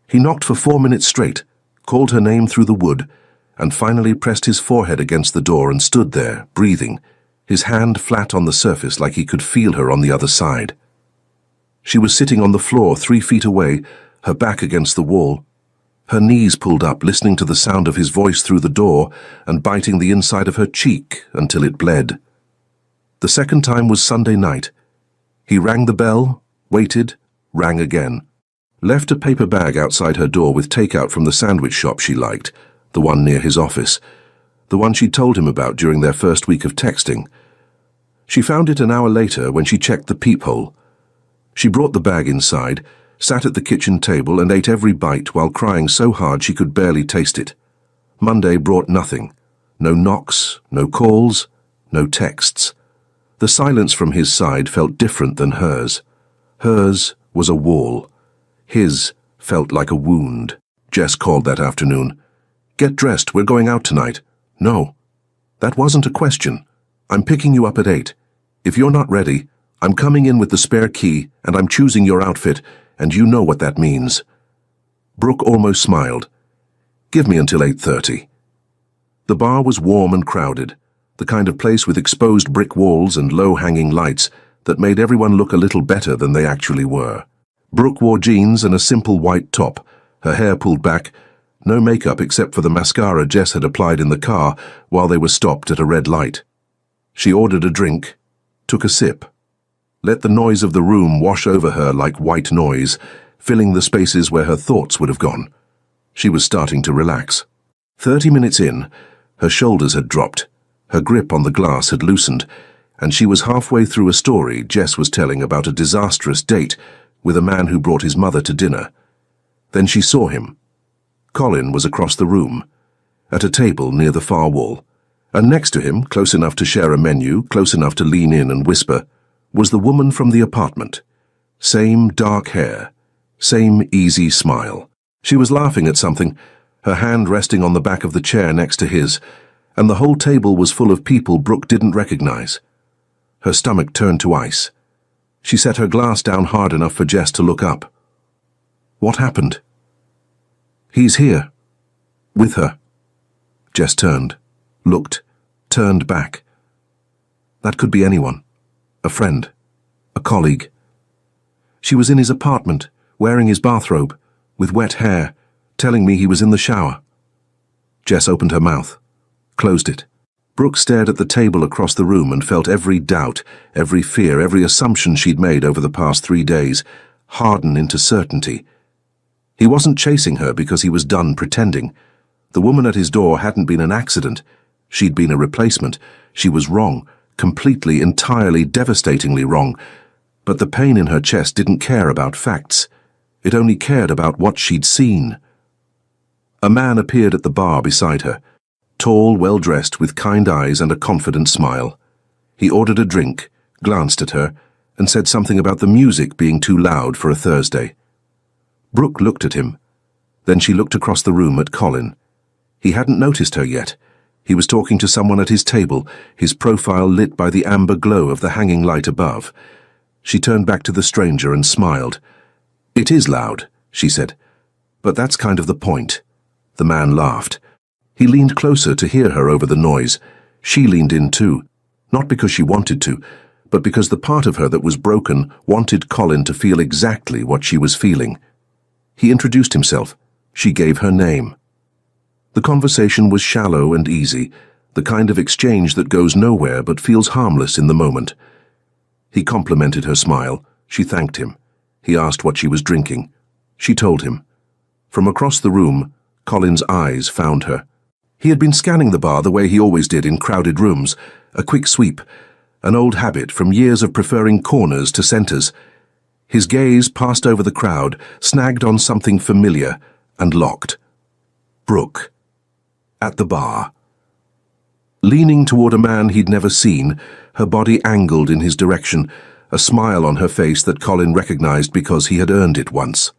He knocked for 4 minutes straight, called her name through the wood, and finally pressed his forehead against the door and stood there, breathing, his hand flat on the surface like he could feel her on the other side. She was sitting on the floor 3 feet away, her back against the wall, her knees pulled up, listening to the sound of his voice through the door and biting the inside of her cheek until it bled. The second time was Sunday night. He rang the bell, waited, rang again. Left a paper bag outside her door with takeout from the sandwich shop she liked, the one near his office, the one she'd told him about during their first week of texting. She found it an hour later when she checked the peephole. She brought the bag inside, sat at the kitchen table and ate every bite while crying so hard she could barely taste it. Monday brought nothing. No knocks, no calls, no texts. The silence from his side felt different than hers. Hers was a wall. His felt like a wound. Jess called that afternoon. "Get dressed, we're going out tonight." "No." "That wasn't a question. I'm picking you up at 8. If you're not ready, I'm coming in with the spare key and I'm choosing your outfit, and you know what that means." Brooke almost smiled. "Give me until 8:30. The bar was warm and crowded, the kind of place with exposed brick walls and low-hanging lights that made everyone look a little better than they actually were. Brooke wore jeans and a simple white top, her hair pulled back, no makeup except for the mascara Jess had applied in the car while they were stopped at a red light. She ordered a drink, took a sip, let the noise of the room wash over her like white noise, filling the spaces where her thoughts would have gone. She was starting to relax. 30 minutes in, her shoulders had dropped, her grip on the glass had loosened, and she was halfway through a story Jess was telling about a disastrous date with a man who brought his mother to dinner. Then she saw him. Colin was across the room, at a table near the far wall, and next to him, close enough to share a menu, close enough to lean in and whisper, was the woman from the apartment. Same dark hair, same easy smile. She was laughing at something, her hand resting on the back of the chair next to his, and the whole table was full of people Brooke didn't recognize. Her stomach turned to ice. She set her glass down hard enough for Jess to look up. "What happened?" "He's here. With her." Jess turned, looked, turned back. That could be anyone. A friend. A colleague. She was in his apartment, wearing his bathrobe, with wet hair, telling me he was in the shower. Jess opened her mouth, closed it. Brooke stared at the table across the room and felt every doubt, every fear, every assumption she'd made over the past 3 days harden into certainty. He wasn't chasing her because he was done pretending. The woman at his door hadn't been an accident. She'd been a replacement. She was wrong, completely, entirely, devastatingly wrong. But the pain in her chest didn't care about facts. It only cared about what she'd seen. A man appeared at the bar beside her, tall, well-dressed, with kind eyes and a confident smile. He ordered a drink, glanced at her, and said something about the music being too loud for a Thursday. Brooke looked at him. Then she looked across the room at Colin. He hadn't noticed her yet. He was talking to someone at his table, his profile lit by the amber glow of the hanging light above. She turned back to the stranger and smiled. "It is loud," she said. "But that's kind of the point." The man laughed. He leaned closer to hear her over the noise. She leaned in too, not because she wanted to, but because the part of her that was broken wanted Colin to feel exactly what she was feeling. He introduced himself. She gave her name. The conversation was shallow and easy, the kind of exchange that goes nowhere but feels harmless in the moment. He complimented her smile. She thanked him. He asked what she was drinking. She told him. From across the room, Colin's eyes found her. He had been scanning the bar the way he always did in crowded rooms, a quick sweep, an old habit from years of preferring corners to centers. His gaze passed over the crowd, snagged on something familiar, and locked. Brooke. At the bar. Leaning toward a man he'd never seen, her body angled in his direction, a smile on her face that Colin recognized because he had earned it once.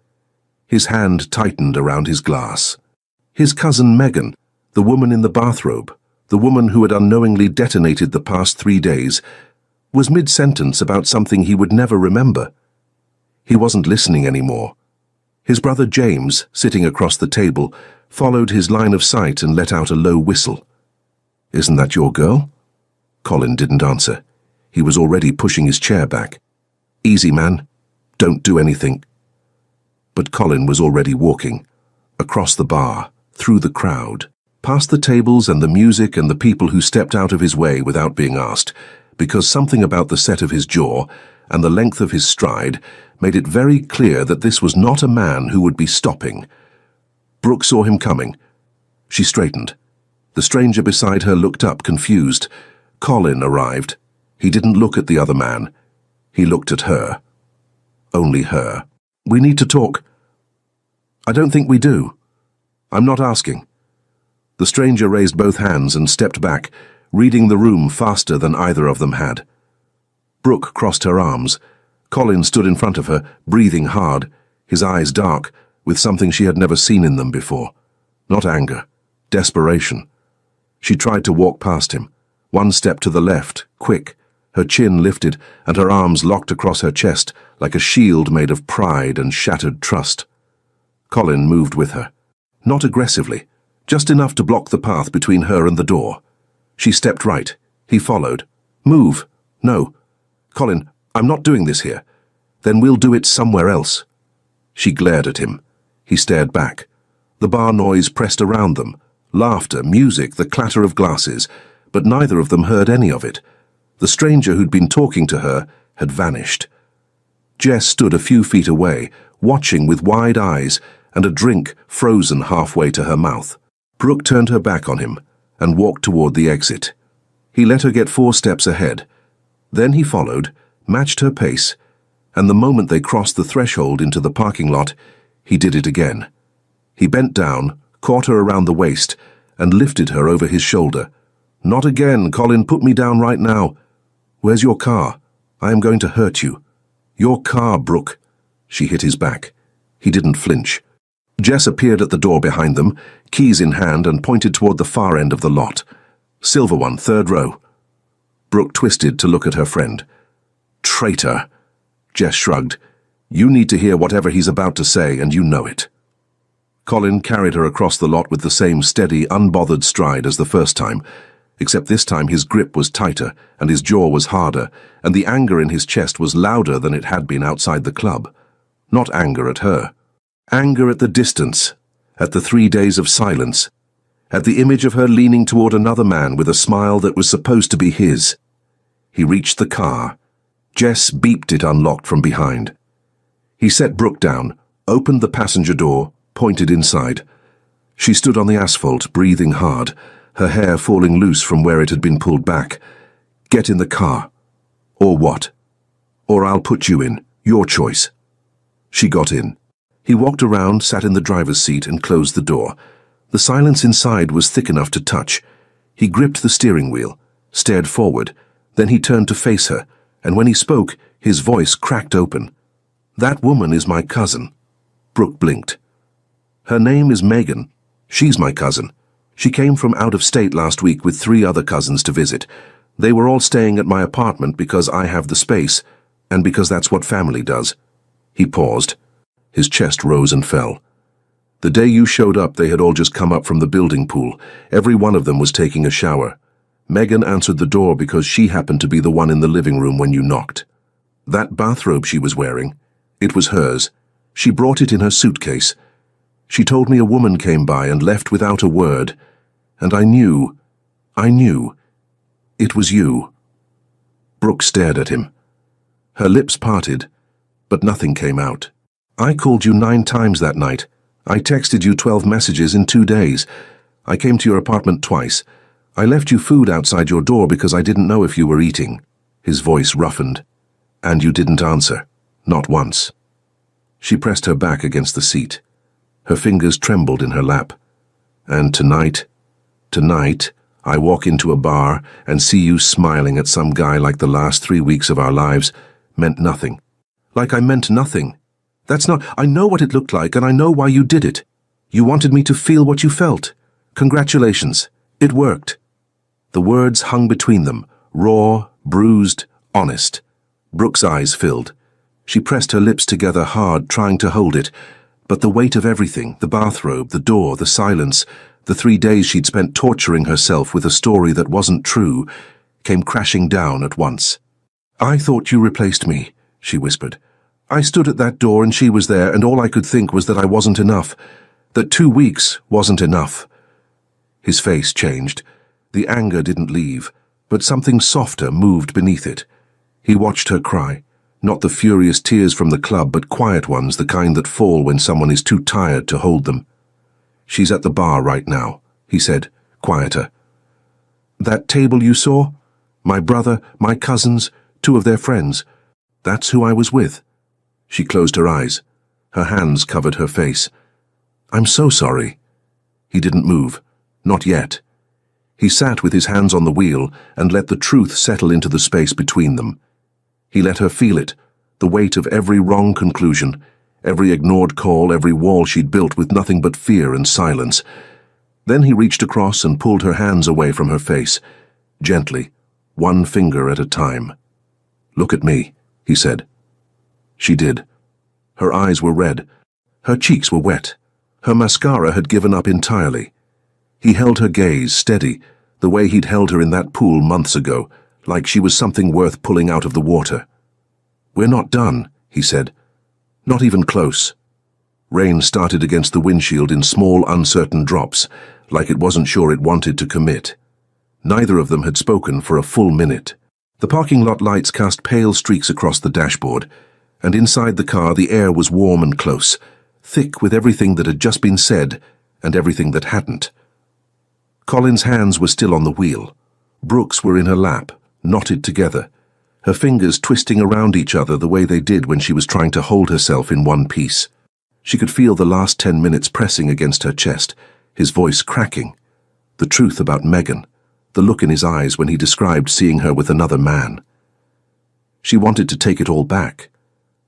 His hand tightened around his glass. His cousin Megan, the woman in the bathrobe, the woman who had unknowingly detonated the past 3 days, was mid-sentence about something he would never remember. He wasn't listening anymore. His brother James, sitting across the table, followed his line of sight and let out a low whistle. "Isn't that your girl?" Colin didn't answer. He was already pushing his chair back. "Easy, man. Don't do anything." But Colin was already walking, across the bar, through the crowd, past the tables and the music and the people who stepped out of his way without being asked, because something about the set of his jaw and the length of his stride made it very clear that this was not a man who would be stopping. Brooke saw him coming. She straightened. The stranger beside her looked up, confused. Colin arrived. He didn't look at the other man. He looked at her. Only her. "We need to talk." "I don't think we do. I'm not asking." The stranger raised both hands and stepped back, reading the room faster than either of them had. Brooke crossed her arms. Colin stood in front of her, breathing hard, his eyes dark, with something she had never seen in them before. Not anger, desperation. She tried to walk past him, one step to the left, quick, her chin lifted and her arms locked across her chest like a shield made of pride and shattered trust. Colin moved with her. Not aggressively, just enough to block the path between her and the door. She stepped right. He followed. "Move." "No." "Colin, I'm not doing this here." "Then we'll do it somewhere else." She glared at him. He stared back. The bar noise pressed around them. Laughter, music, the clatter of glasses, but neither of them heard any of it. The stranger who'd been talking to her had vanished. Jess stood a few feet away, watching with wide eyes, and a drink frozen halfway to her mouth. Brooke turned her back on him and walked toward the exit. He let her get 4 steps ahead. Then he followed, matched her pace, and the moment they crossed the threshold into the parking lot, he did it again. He bent down, caught her around the waist, and lifted her over his shoulder. "Not again, Colin, put me down right now." "Where's your car? I am going to hurt you." "Your car, Brooke." She hit his back. He didn't flinch. Jess appeared at the door behind them, keys in hand, and pointed toward the far end of the lot. "Silver one, 3rd row." Brooke twisted to look at her friend. "Traitor." Jess shrugged. "You need to hear whatever he's about to say, and you know it." Colin carried her across the lot with the same steady, unbothered stride as the first time, except this time his grip was tighter, and his jaw was harder, and the anger in his chest was louder than it had been outside the club. Not anger at her. Anger at the distance, at the 3 days of silence, at the image of her leaning toward another man with a smile that was supposed to be his. He reached the car. Jess beeped it unlocked from behind. He set Brooke down, opened the passenger door, pointed inside. She stood on the asphalt, breathing hard, her hair falling loose from where it had been pulled back. "Get in the car." "Or what?" "Or I'll put you in. Your choice." She got in. He walked around, sat in the driver's seat, and closed the door. The silence inside was thick enough to touch. He gripped the steering wheel, stared forward, then he turned to face her, and when he spoke, his voice cracked open. "That woman is my cousin." Brooke blinked. "Her name is Megan. She's my cousin. She came from out of state last week with 3 other cousins to visit. They were all staying at my apartment because I have the space, and because that's what family does." He paused. His chest rose and fell. "The day you showed up, they had all just come up from the building pool. Every one of them was taking a shower. Megan answered the door because she happened to be the one in the living room when you knocked. That bathrobe she was wearing, it was hers. She brought it in her suitcase. She told me a woman came by and left without a word, and I knew. It was you." Brooke stared at him. Her lips parted, but nothing came out. "I called you 9 times that night. I texted you 12 messages in 2 days. I came to your apartment twice. I left you food outside your door because I didn't know if you were eating." His voice roughened. "And you didn't answer. Not once." She pressed her back against the seat. Her fingers trembled in her lap. "And tonight, I walk into a bar and see you smiling at some guy like the last 3 weeks of our lives meant nothing." "Like I meant nothing? That's not— I know what it looked like and I know why you did it. You wanted me to feel what you felt. Congratulations. It worked." The words hung between them, raw, bruised, honest. Brooke's eyes filled. She pressed her lips together hard, trying to hold it, but the weight of everything, the bathrobe, the door, the silence, the 3 days she'd spent torturing herself with a story that wasn't true, came crashing down at once. "I thought you replaced me," she whispered. "I stood at that door and she was there, and all I could think was that I wasn't enough, that 2 weeks wasn't enough." His face changed. The anger didn't leave, but something softer moved beneath it. He watched her cry, not the furious tears from the club, but quiet ones, the kind that fall when someone is too tired to hold them. "She's at the bar right now," he said, quieter. "That table you saw? My brother, my cousins, 2 of their friends. That's who I was with." She closed her eyes. Her hands covered her face. "I'm so sorry." He didn't move. Not yet. He sat with his hands on the wheel and let the truth settle into the space between them. He let her feel it, the weight of every wrong conclusion, every ignored call, every wall she'd built with nothing but fear and silence. Then he reached across and pulled her hands away from her face, gently, 1 finger at a time. "Look at me," he said. She did. Her eyes were red. Her cheeks were wet. Her mascara had given up entirely. He held her gaze steady, the way he'd held her in that pool months ago, like she was something worth pulling out of the water. "We're not done," he said. "Not even close." Rain started against the windshield in small, uncertain drops, like it wasn't sure it wanted to commit. Neither of them had spoken for a full minute. The parking lot lights cast pale streaks across the dashboard, and inside the car the air was warm and close, thick with everything that had just been said and everything that hadn't. Colin's hands were still on the wheel. Brooke's were in her lap, knotted together, her fingers twisting around each other the way they did when she was trying to hold herself in one piece. She could feel the last 10 minutes pressing against her chest, his voice cracking. The truth about Megan, the look in his eyes when he described seeing her with another man. She wanted to take it all back.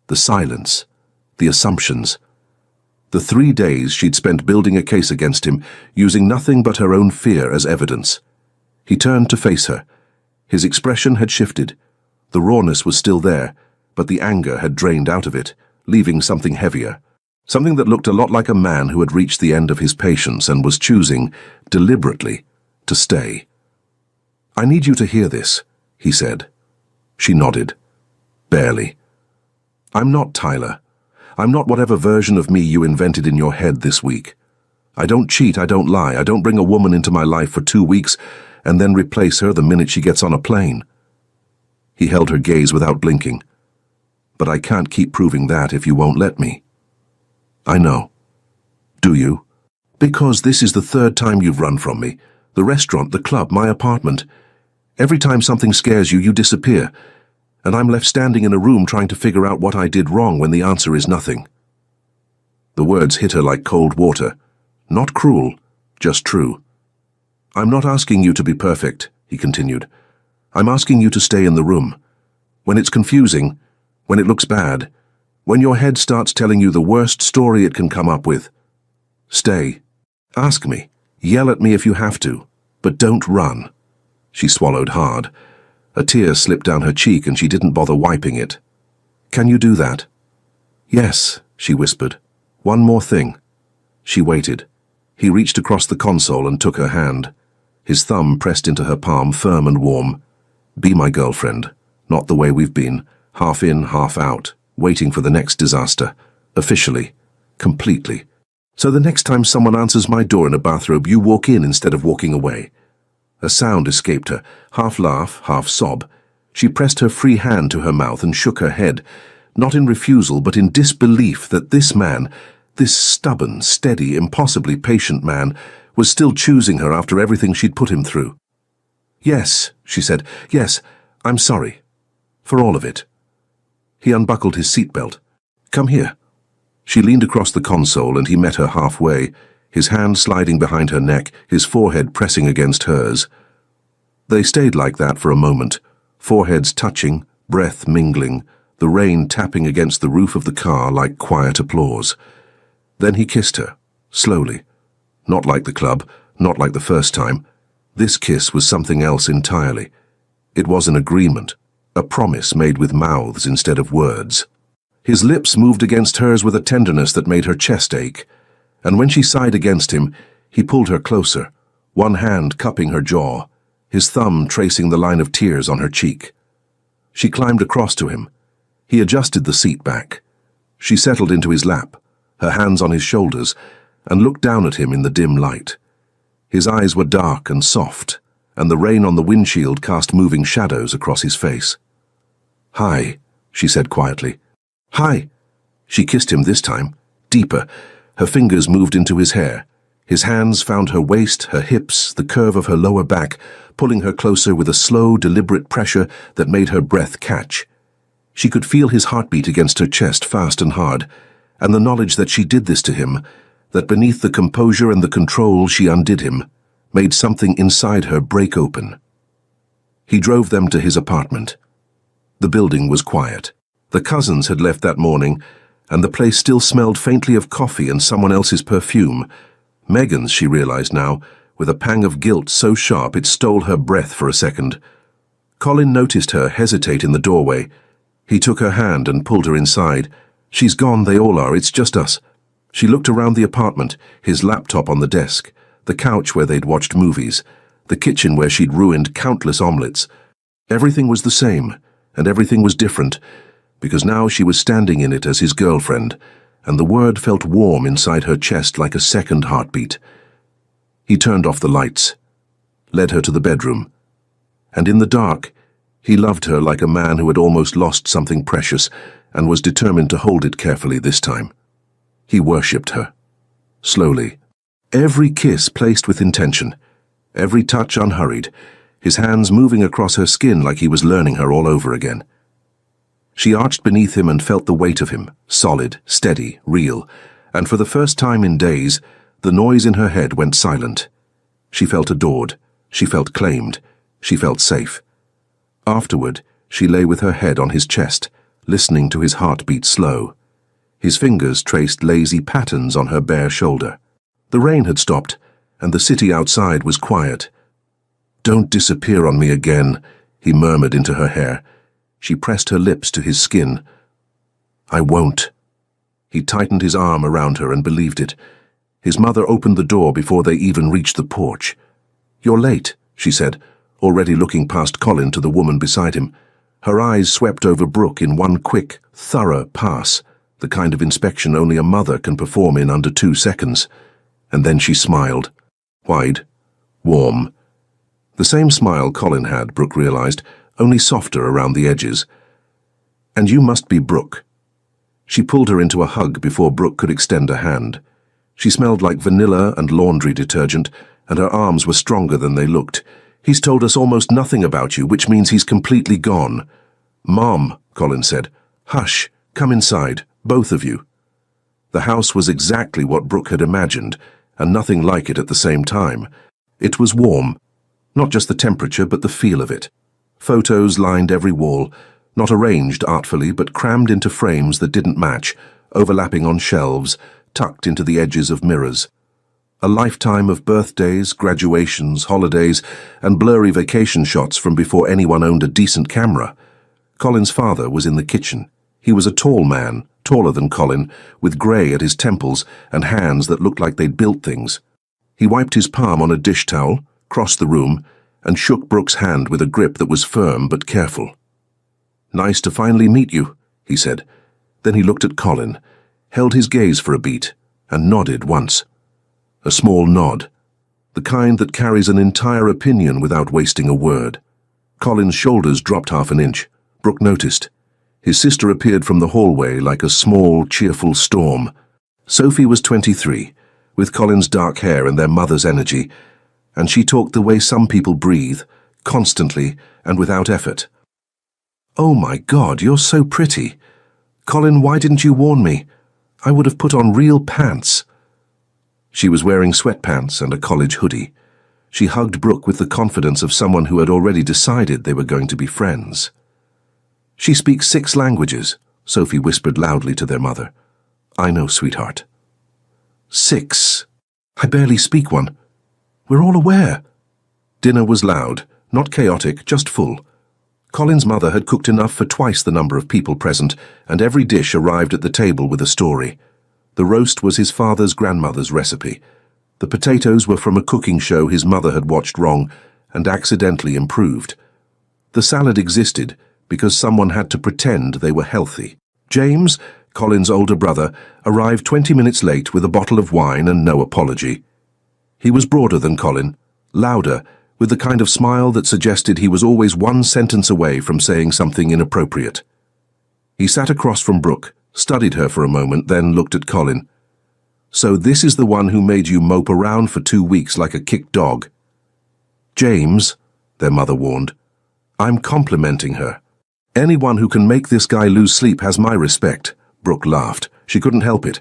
The silence, the assumptions. The 3 days she'd spent building a case against him, using nothing but her own fear as evidence. He turned to face her. His expression had shifted. The rawness was still there, but the anger had drained out of it, leaving something heavier. Something that looked a lot like a man who had reached the end of his patience and was choosing, deliberately, to stay. "I need you to hear this," he said. She nodded. Barely. "I'm not Tyler. I'm not whatever version of me you invented in your head this week. I don't cheat, I don't lie, I don't bring a woman into my life for 2 weeks and then replace her the minute she gets on a plane." He held her gaze without blinking. "But I can't keep proving that if you won't let me." "I know." "Do you?" "Because this is the 3rd time you've run from me. The restaurant, the club, my apartment. Every time something scares you, you disappear. And I'm left standing in a room trying to figure out what I did wrong when the answer is nothing." The words hit her like cold water. Not cruel, just true. "I'm not asking you to be perfect," he continued. "I'm asking you to stay in the room. When it's confusing, when it looks bad, when your head starts telling you the worst story it can come up with. Stay. Ask me. Yell at me if you have to. But don't run." She swallowed hard. A tear slipped down her cheek and she didn't bother wiping it. "Can you do that?" "Yes," she whispered. "One more thing." She waited. He reached across the console and took her hand. His thumb pressed into her palm, firm and warm. "Be my girlfriend, not the way we've been, half in, half out, waiting for the next disaster. Officially. Completely. So the next time someone answers my door in a bathrobe, you walk in instead of walking away." A sound escaped her, half laugh, half sob. She pressed her free hand to her mouth and shook her head, not in refusal but in disbelief that this man, this stubborn, steady, impossibly patient man, was still choosing her after everything she'd put him through. "Yes," she said. "Yes, I'm sorry. For all of it." He unbuckled his seatbelt. "Come here." She leaned across the console and he met her halfway, his hand sliding behind her neck, his forehead pressing against hers. They stayed like that for a moment, foreheads touching, breath mingling, the rain tapping against the roof of the car like quiet applause. Then he kissed her, slowly. Not like the club, not like the first time. This kiss was something else entirely. It was an agreement, a promise made with mouths instead of words. His lips moved against hers with a tenderness that made her chest ache, and when she sighed against him, he pulled her closer, one hand cupping her jaw, his thumb tracing the line of tears on her cheek. She climbed across to him. He adjusted the seat back. She settled into his lap, her hands on his shoulders, and looked down at him in the dim light. His eyes were dark and soft, and the rain on the windshield cast moving shadows across his face. "Hi," she said quietly. "Hi." She kissed him this time, deeper. Her fingers moved into his hair. His hands found her waist, her hips, the curve of her lower back, pulling her closer with a slow, deliberate pressure that made her breath catch. She could feel his heartbeat against her chest, fast and hard, and the knowledge that she did this to him, that beneath the composure and the control she undid him, made something inside her break open. He drove them to his apartment. The building was quiet. The cousins had left that morning, and the place still smelled faintly of coffee and someone else's perfume. Megan's, she realized now, with a pang of guilt so sharp it stole her breath for a second. Colin noticed her hesitate in the doorway. He took her hand and pulled her inside. "She's gone, they all are, it's just us." She looked around the apartment, his laptop on the desk, the couch where they'd watched movies, the kitchen where she'd ruined countless omelets. Everything was the same, and everything was different, because now she was standing in it as his girlfriend, and the word felt warm inside her chest like a second heartbeat. He turned off the lights, led her to the bedroom, and in the dark, he loved her like a man who had almost lost something precious and was determined to hold it carefully this time. He worshipped her. Slowly. Every kiss placed with intention. Every touch unhurried. His hands moving across her skin like he was learning her all over again. She arched beneath him and felt the weight of him, solid, steady, real, and for the first time in days, the noise in her head went silent. She felt adored. She felt claimed. She felt safe. Afterward, she lay with her head on his chest, listening to his heartbeat slow. His fingers traced lazy patterns on her bare shoulder. The rain had stopped, and the city outside was quiet. "Don't disappear on me again," he murmured into her hair. She pressed her lips to his skin. "I won't." He tightened his arm around her and believed it. His mother opened the door before they even reached the porch. "You're late," she said, already looking past Colin to the woman beside him. Her eyes swept over Brooke in one quick, thorough pass, the kind of inspection only a mother can perform in under 2 seconds. And then she smiled. Wide, warm. The same smile Colin had, Brooke realized, only softer around the edges. "And you must be Brooke." She pulled her into a hug before Brooke could extend a hand. She smelled like vanilla and laundry detergent, and her arms were stronger than they looked. "He's told us almost nothing about you, which means he's completely gone." "Mom," Colin said. "Hush, come inside, both of you." The house was exactly what Brooke had imagined, and nothing like it at the same time. It was warm. Not just the temperature, but the feel of it. Photos lined every wall, not arranged artfully, but crammed into frames that didn't match, overlapping on shelves, tucked into the edges of mirrors. A lifetime of birthdays, graduations, holidays, and blurry vacation shots from before anyone owned a decent camera. Colin's father was in the kitchen. He was a tall man, taller than Colin, with grey at his temples and hands that looked like they'd built things. He wiped his palm on a dish towel, crossed the room, and shook Brooke's hand with a grip that was firm but careful. "Nice to finally meet you," he said. Then he looked at Colin, held his gaze for a beat, and nodded once. A small nod, the kind that carries an entire opinion without wasting a word. Colin's shoulders dropped half an inch. Brooke noticed. His sister appeared from the hallway like a small, cheerful storm. Sophie was 23, with Colin's dark hair and their mother's energy, and she talked the way some people breathe, constantly and without effort. "Oh my God, you're so pretty. Colin, why didn't you warn me? I would have put on real pants." She was wearing sweatpants and a college hoodie. She hugged Brooke with the confidence of someone who had already decided they were going to be friends. "She speaks 6 languages," Sophie whispered loudly to their mother. "I know, sweetheart." 6. I barely speak one. We're all aware. Dinner was loud, not chaotic, just full. Colin's mother had cooked enough for twice the number of people present, and every dish arrived at the table with a story. The roast was his father's grandmother's recipe. The potatoes were from a cooking show his mother had watched wrong and accidentally improved. The salad existed because someone had to pretend they were healthy. James, Colin's older brother, arrived 20 minutes late with a bottle of wine and no apology. He was broader than Colin, louder, with the kind of smile that suggested he was always one sentence away from saying something inappropriate. He sat across from Brooke, studied her for a moment, then looked at Colin. "So this is the one who made you mope around for 2 weeks like a kicked dog." "James," their mother warned, "I'm complimenting her. Anyone who can make this guy lose sleep has my respect." Brooke laughed. She couldn't help it.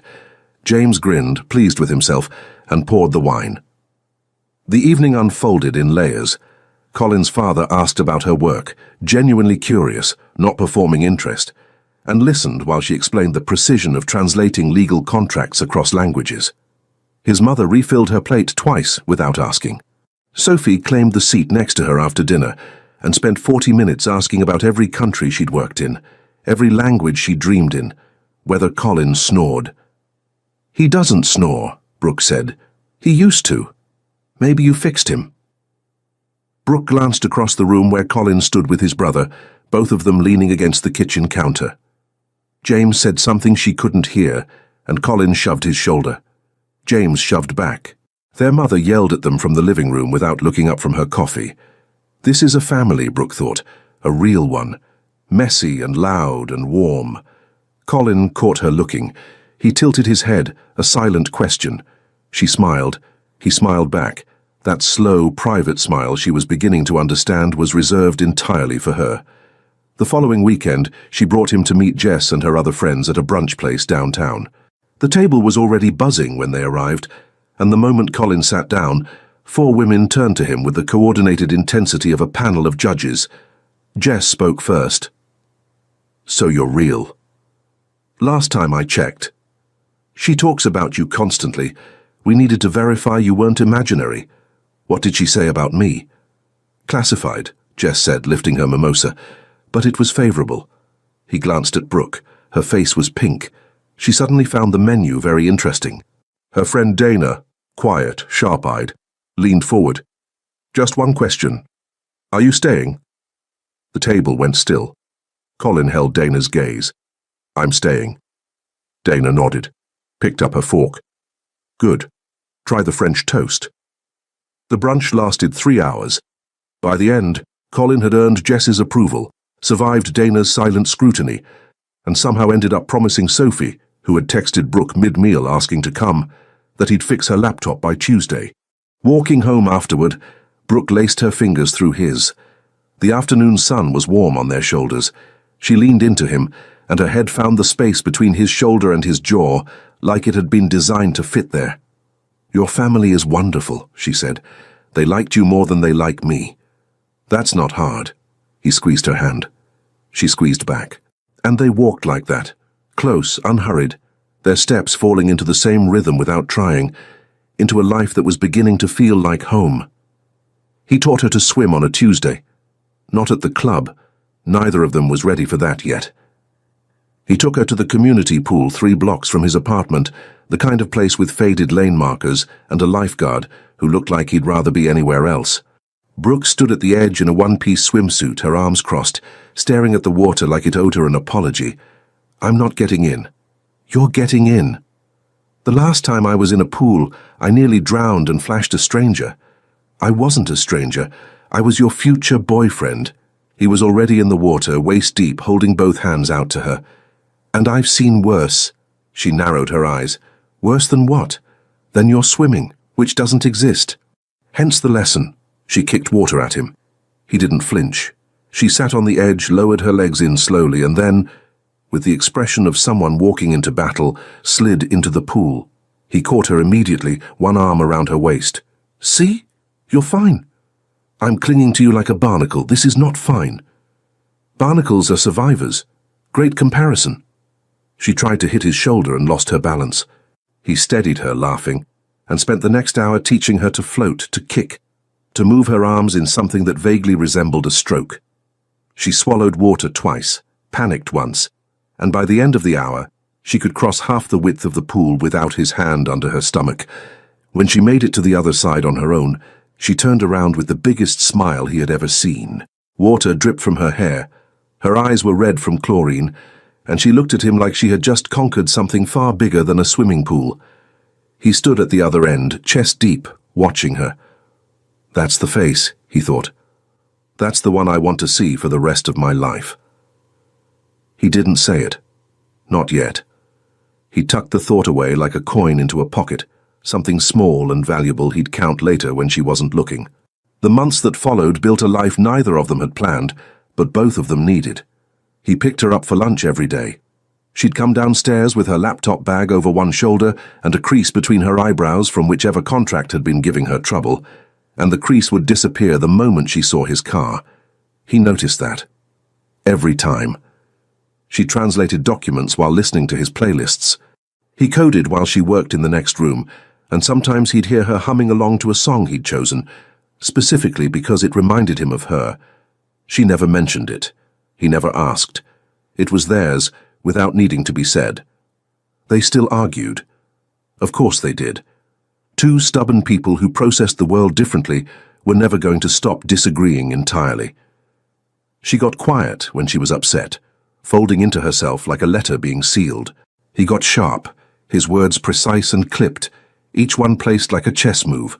James grinned, pleased with himself, and poured the wine. The evening unfolded in layers. Colin's father asked about her work, genuinely curious, not performing interest, and listened while she explained the precision of translating legal contracts across languages. His mother refilled her plate twice without asking. Sophie claimed the seat next to her after dinner and spent 40 minutes asking about every country she'd worked in, every language she dreamed in, whether Colin snored. "He doesn't snore," Brooke said. "He used to. Maybe you fixed him." Brooke glanced across the room where Colin stood with his brother, both of them leaning against the kitchen counter. James said something she couldn't hear, and Colin shoved his shoulder. James shoved back. Their mother yelled at them from the living room without looking up from her coffee. This is a family, Brooke thought, a real one, messy and loud and warm. Colin caught her looking. He tilted his head, a silent question. She smiled. He smiled back. That slow, private smile she was beginning to understand was reserved entirely for her. The following weekend, she brought him to meet Jess and her other friends at a brunch place downtown. The table was already buzzing when they arrived, and the moment Colin sat down, 4 women turned to him with the coordinated intensity of a panel of judges. Jess spoke first. "So you're real." "Last time I checked." "She talks about you constantly. We needed to verify you weren't imaginary." "What did she say about me?" "Classified," Jess said, lifting her mimosa, "but it was favorable." He glanced at Brooke. Her face was pink. She suddenly found the menu very interesting. Her friend Dana, quiet, sharp-eyed, leaned forward. "Just one question. Are you staying?" The table went still. Colin held Dana's gaze. "I'm staying." Dana nodded, picked up her fork. "Good. Try the French toast. The brunch lasted 3 hours. By the end, Colin had earned Jess's approval, survived Dana's silent scrutiny, and somehow ended up promising Sophie, who had texted Brooke mid-meal asking to come, that he'd fix her laptop by Tuesday. Walking home afterward, Brooke laced her fingers through his. The afternoon sun was warm on their shoulders. She leaned into him, and her head found the space between his shoulder and his jaw like it had been designed to fit there. "Your family is wonderful," she said. "They liked you more than they like me." "That's not hard." He squeezed her hand. She squeezed back. And they walked like that, close, unhurried, their steps falling into the same rhythm without trying, into a life that was beginning to feel like home. He taught her to swim on a Tuesday. Not at the club. Neither of them was ready for that yet. He took her to the community pool 3 blocks from his apartment, the kind of place with faded lane markers and a lifeguard who looked like he'd rather be anywhere else. Brooke stood at the edge in a one-piece swimsuit, her arms crossed, staring at the water like it owed her an apology. "I'm not getting in." "You're getting in." "The last time I was in a pool, I nearly drowned and flashed a stranger." "I wasn't a stranger. I was your future boyfriend." He was already in the water, waist-deep, holding both hands out to her. "And I've seen worse." She narrowed her eyes. "Worse than what?" "Than your swimming, which doesn't exist." "Hence the lesson." She kicked water at him. He didn't flinch. She sat on the edge, lowered her legs in slowly, and then, with the expression of someone walking into battle, slid into the pool. He caught her immediately, one arm around her waist. "See? You're fine." "I'm clinging to you like a barnacle. This is not fine." "Barnacles are survivors. Great comparison." She tried to hit his shoulder and lost her balance. He steadied her, laughing, and spent the next hour teaching her to float, to kick, to move her arms in something that vaguely resembled a stroke. She swallowed water twice, panicked once, and by the end of the hour, she could cross half the width of the pool without his hand under her stomach. When she made it to the other side on her own, she turned around with the biggest smile he had ever seen. Water dripped from her hair. Her eyes were red from chlorine, and she looked at him like she had just conquered something far bigger than a swimming pool. He stood at the other end, chest deep, watching her. "That's the face," he thought. "That's the one I want to see for the rest of my life." He didn't say it. Not yet. He tucked the thought away like a coin into a pocket, something small and valuable he'd count later when she wasn't looking. The months that followed built a life neither of them had planned, but both of them needed. He picked her up for lunch every day. She'd come downstairs with her laptop bag over one shoulder and a crease between her eyebrows from whichever contract had been giving her trouble, and the crease would disappear the moment she saw his car. He noticed that. Every time. She translated documents while listening to his playlists. He coded while she worked in the next room, and sometimes he'd hear her humming along to a song he'd chosen, specifically because it reminded him of her. She never mentioned it. He never asked. It was theirs, without needing to be said. They still argued. Of course they did. Two stubborn people who processed the world differently were never going to stop disagreeing entirely. She got quiet when she was upset, folding into herself like a letter being sealed. He got sharp, his words precise and clipped, each one placed like a chess move.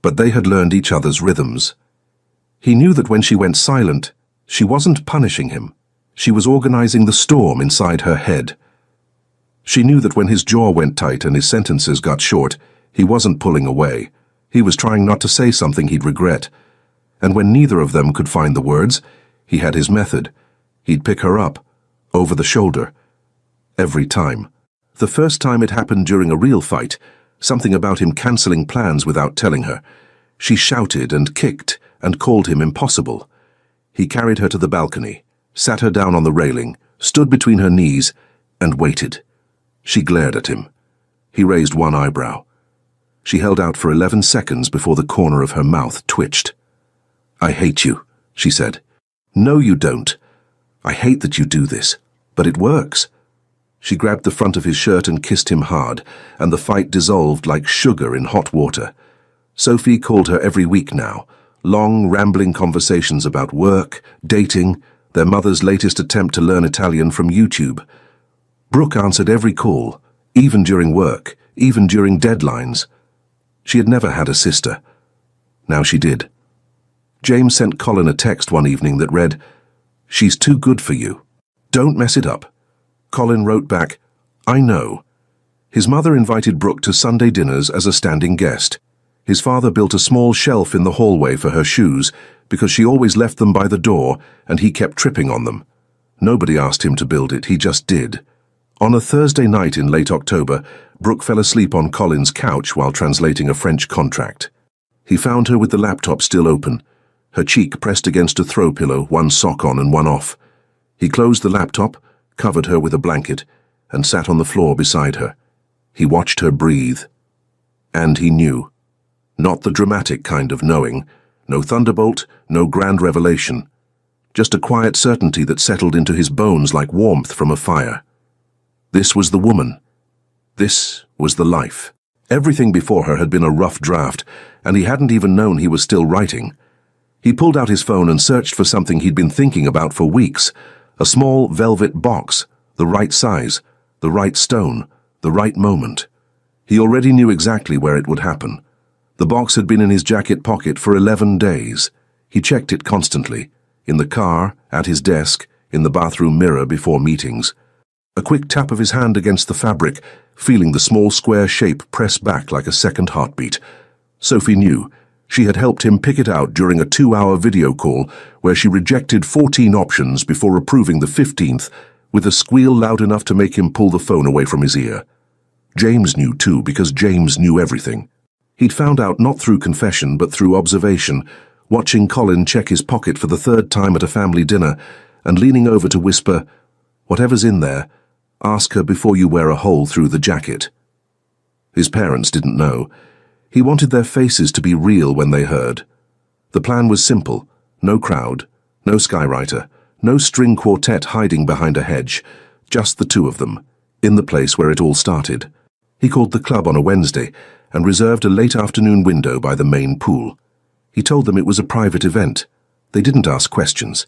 But they had learned each other's rhythms. He knew that when she went silent, she wasn't punishing him. She was organizing the storm inside her head. She knew that when his jaw went tight and his sentences got short, he wasn't pulling away. He was trying not to say something he'd regret. And when neither of them could find the words, he had his method. He'd pick her up, over the shoulder. Every time. The first time it happened during a real fight, something about him cancelling plans without telling her. She shouted and kicked and called him impossible. He carried her to the balcony, sat her down on the railing, stood between her knees, and waited. She glared at him. He raised one eyebrow. She held out for 11 seconds before the corner of her mouth twitched. "I hate you," she said. "No, you don't. I hate that you do this, but it works." She grabbed the front of his shirt and kissed him hard, and the fight dissolved like sugar in hot water. Sophie called her every week now, long, rambling conversations about work, dating, their mother's latest attempt to learn Italian from YouTube. Brooke answered every call, even during work, even during deadlines. She had never had a sister. Now she did. James sent Colin a text one evening that read, "She's too good for you. Don't mess it up." Colin wrote back, "I know." His mother invited Brooke to Sunday dinners as a standing guest. His father built a small shelf in the hallway for her shoes because she always left them by the door and he kept tripping on them. Nobody asked him to build it, he just did. On a Thursday night in late October, Brooke fell asleep on Colin's couch while translating a French contract. He found her with the laptop still open, her cheek pressed against a throw pillow, one sock on and one off. He closed the laptop, covered her with a blanket, and sat on the floor beside her. He watched her breathe. And he knew. Not the dramatic kind of knowing. No thunderbolt, no grand revelation. Just a quiet certainty that settled into his bones like warmth from a fire. This was the woman. This was the life. Everything before her had been a rough draft, and he hadn't even known he was still writing. He pulled out his phone and searched for something he'd been thinking about for weeks. A small velvet box, the right size, the right stone, the right moment. He already knew exactly where it would happen. The box had been in his jacket pocket for 11 days. He checked it constantly, in the car, at his desk, in the bathroom mirror before meetings. A quick tap of his hand against the fabric, feeling the small square shape press back like a second heartbeat. Sophie knew. She had helped him pick it out during a 2-hour video call where she rejected 14 options before approving the 15th with a squeal loud enough to make him pull the phone away from his ear. James knew too, because James knew everything. He'd found out not through confession but through observation, watching Colin check his pocket for the 3rd time at a family dinner and leaning over to whisper, "Whatever's in there, ask her before you wear a hole through the jacket." His parents didn't know. He wanted their faces to be real when they heard. The plan was simple. No crowd, no skywriter, no string quartet hiding behind a hedge, just the two of them, in the place where it all started. He called the club on a Wednesday and reserved a late afternoon window by the main pool. He told them it was a private event. They didn't ask questions.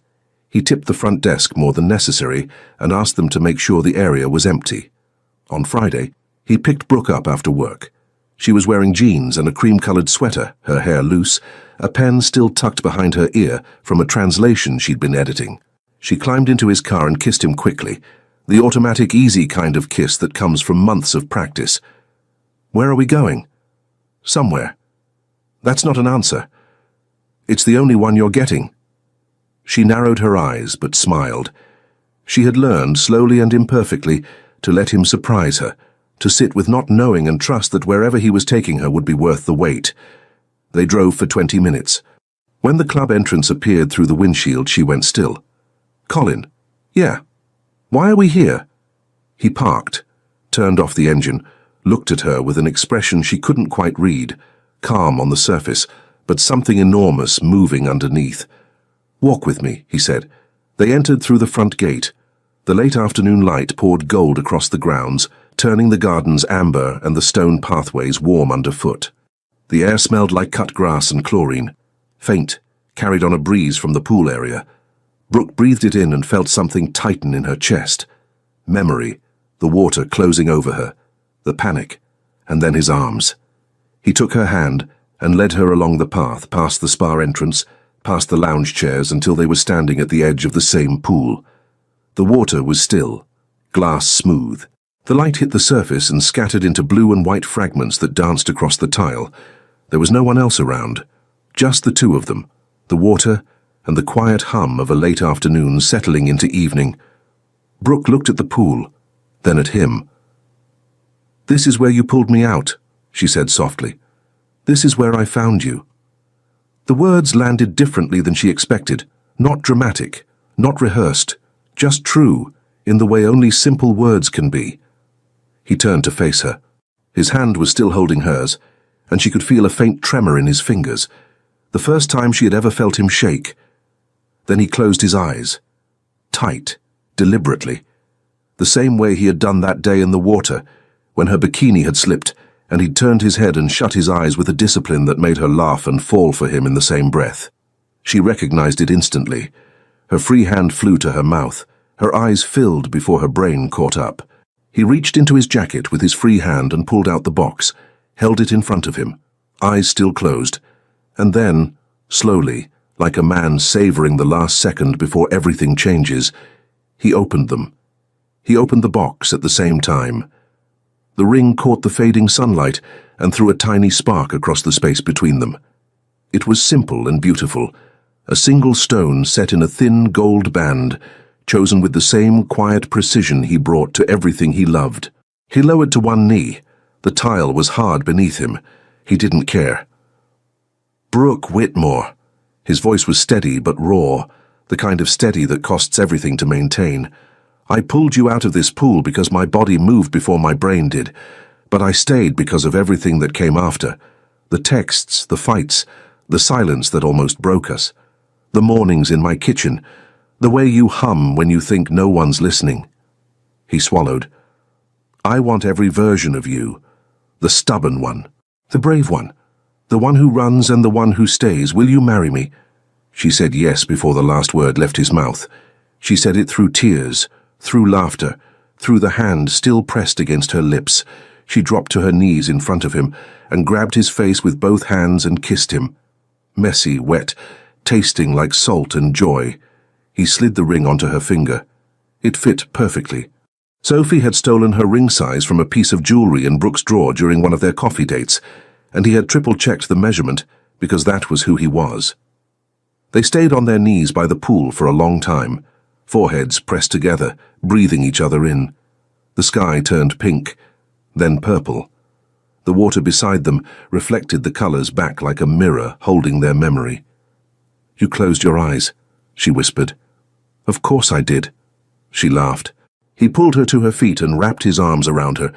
He tipped the front desk more than necessary and asked them to make sure the area was empty. On Friday, he picked Brooke up after work. She was wearing jeans and a cream-colored sweater, her hair loose, a pen still tucked behind her ear from a translation she'd been editing. She climbed into his car and kissed him quickly, the automatic, easy kind of kiss that comes from months of practice. "Where are we going?" "Somewhere." "That's not an answer." "It's the only one you're getting." She narrowed her eyes but smiled. She had learned, slowly and imperfectly, to let him surprise her, to sit with not knowing and trust that wherever he was taking her would be worth the wait. They drove for 20 minutes. When the club entrance appeared through the windshield, she went still. "Colin." "Yeah." "Why are we here?" He parked, turned off the engine, looked at her with an expression she couldn't quite read, calm on the surface, but something enormous moving underneath. "Walk with me," he said. They entered through the front gate. The late afternoon light poured gold across the grounds, turning the gardens amber and the stone pathways warm underfoot. The air smelled like cut grass and chlorine, faint, carried on a breeze from the pool area. Brooke breathed it in and felt something tighten in her chest. Memory, the water closing over her, the panic, and then his arms. He took her hand and led her along the path, past the spa entrance, past the lounge chairs until they were standing at the edge of the same pool. The water was still, glass smooth. The light hit the surface and scattered into blue and white fragments that danced across the tile. There was no one else around, just the two of them, the water and the quiet hum of a late afternoon settling into evening. Brooke looked at the pool, then at him. "This is where you pulled me out," she said softly. "This is where I found you." The words landed differently than she expected, not dramatic, not rehearsed, just true, in the way only simple words can be. He turned to face her. His hand was still holding hers, and she could feel a faint tremor in his fingers, the first time she had ever felt him shake. Then he closed his eyes, tight, deliberately, the same way he had done that day in the water, when her bikini had slipped, and he'd turned his head and shut his eyes with a discipline that made her laugh and fall for him in the same breath. She recognized it instantly. Her free hand flew to her mouth. Her eyes filled before her brain caught up. He reached into his jacket with his free hand and pulled out the box, held it in front of him. eyes still closed, and then, slowly, like a man savoring the last second before everything changes, he opened them. He opened the box at the same time. The ring caught the fading sunlight and threw a tiny spark across the space between them. It was simple and beautiful, a single stone set in a thin gold band, chosen with the same quiet precision he brought to everything he loved. He lowered to one knee. The tile was hard beneath him. He didn't care. "Brooke Whitmore." His voice was steady but raw, the kind of steady that costs everything to maintain. "I pulled you out of this pool because my body moved before my brain did, but I stayed because of everything that came after. The texts, the fights, the silence that almost broke us. The mornings in my kitchen, the way you hum when you think no one's listening." He swallowed. "I want every version of you. The stubborn one, the brave one, the one who runs and the one who stays. Will you marry me?" She said yes before the last word left his mouth. She said it through tears, through laughter, through the hand still pressed against her lips. She dropped to her knees in front of him and grabbed his face with both hands and kissed him. Messy, wet, tasting like salt and joy. He slid the ring onto her finger. It fit perfectly. Sophie had stolen her ring size from a piece of jewelry in Brooke's drawer during one of their coffee dates, and he had triple-checked the measurement because that was who he was. They stayed on their knees by the pool for a long time, foreheads pressed together, breathing each other in. The sky turned pink, then purple. The water beside them reflected the colors back like a mirror holding their memory. "You closed your eyes," she whispered. "Of course I did." She laughed. He pulled her to her feet and wrapped his arms around her,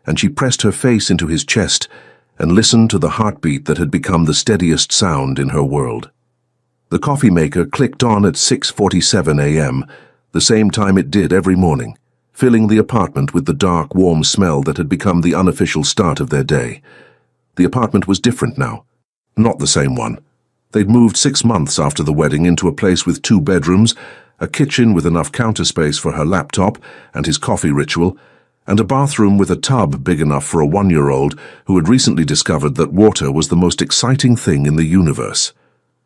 and she pressed her face into his chest and listened to the heartbeat that had become the steadiest sound in her world. The coffee maker clicked on at 6:47 a.m., the same time it did every morning, filling the apartment with the dark, warm smell that had become the unofficial start of their day. The apartment was different now. Not the same one. They'd moved 6 months after the wedding into a place with 2 bedrooms, a kitchen with enough counter space for her laptop and his coffee ritual, and a bathroom with a tub big enough for a 1-year-old who had recently discovered that water was the most exciting thing in the universe.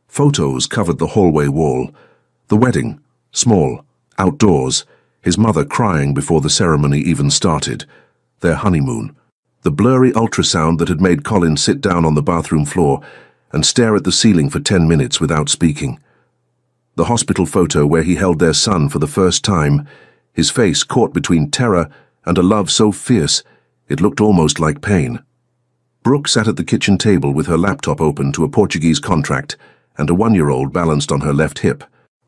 Photos covered the hallway wall. The wedding, small, outdoors, his mother crying before the ceremony even started. Their honeymoon. The blurry ultrasound that had made Colin sit down on the bathroom floor and stare at the ceiling for 10 minutes without speaking. The hospital photo where he held their son for the first time, his face caught between terror and a love so fierce it looked almost like pain. Brooke sat at the kitchen table with her laptop open to a Portuguese contract and a 1-year-old balanced on her left hip.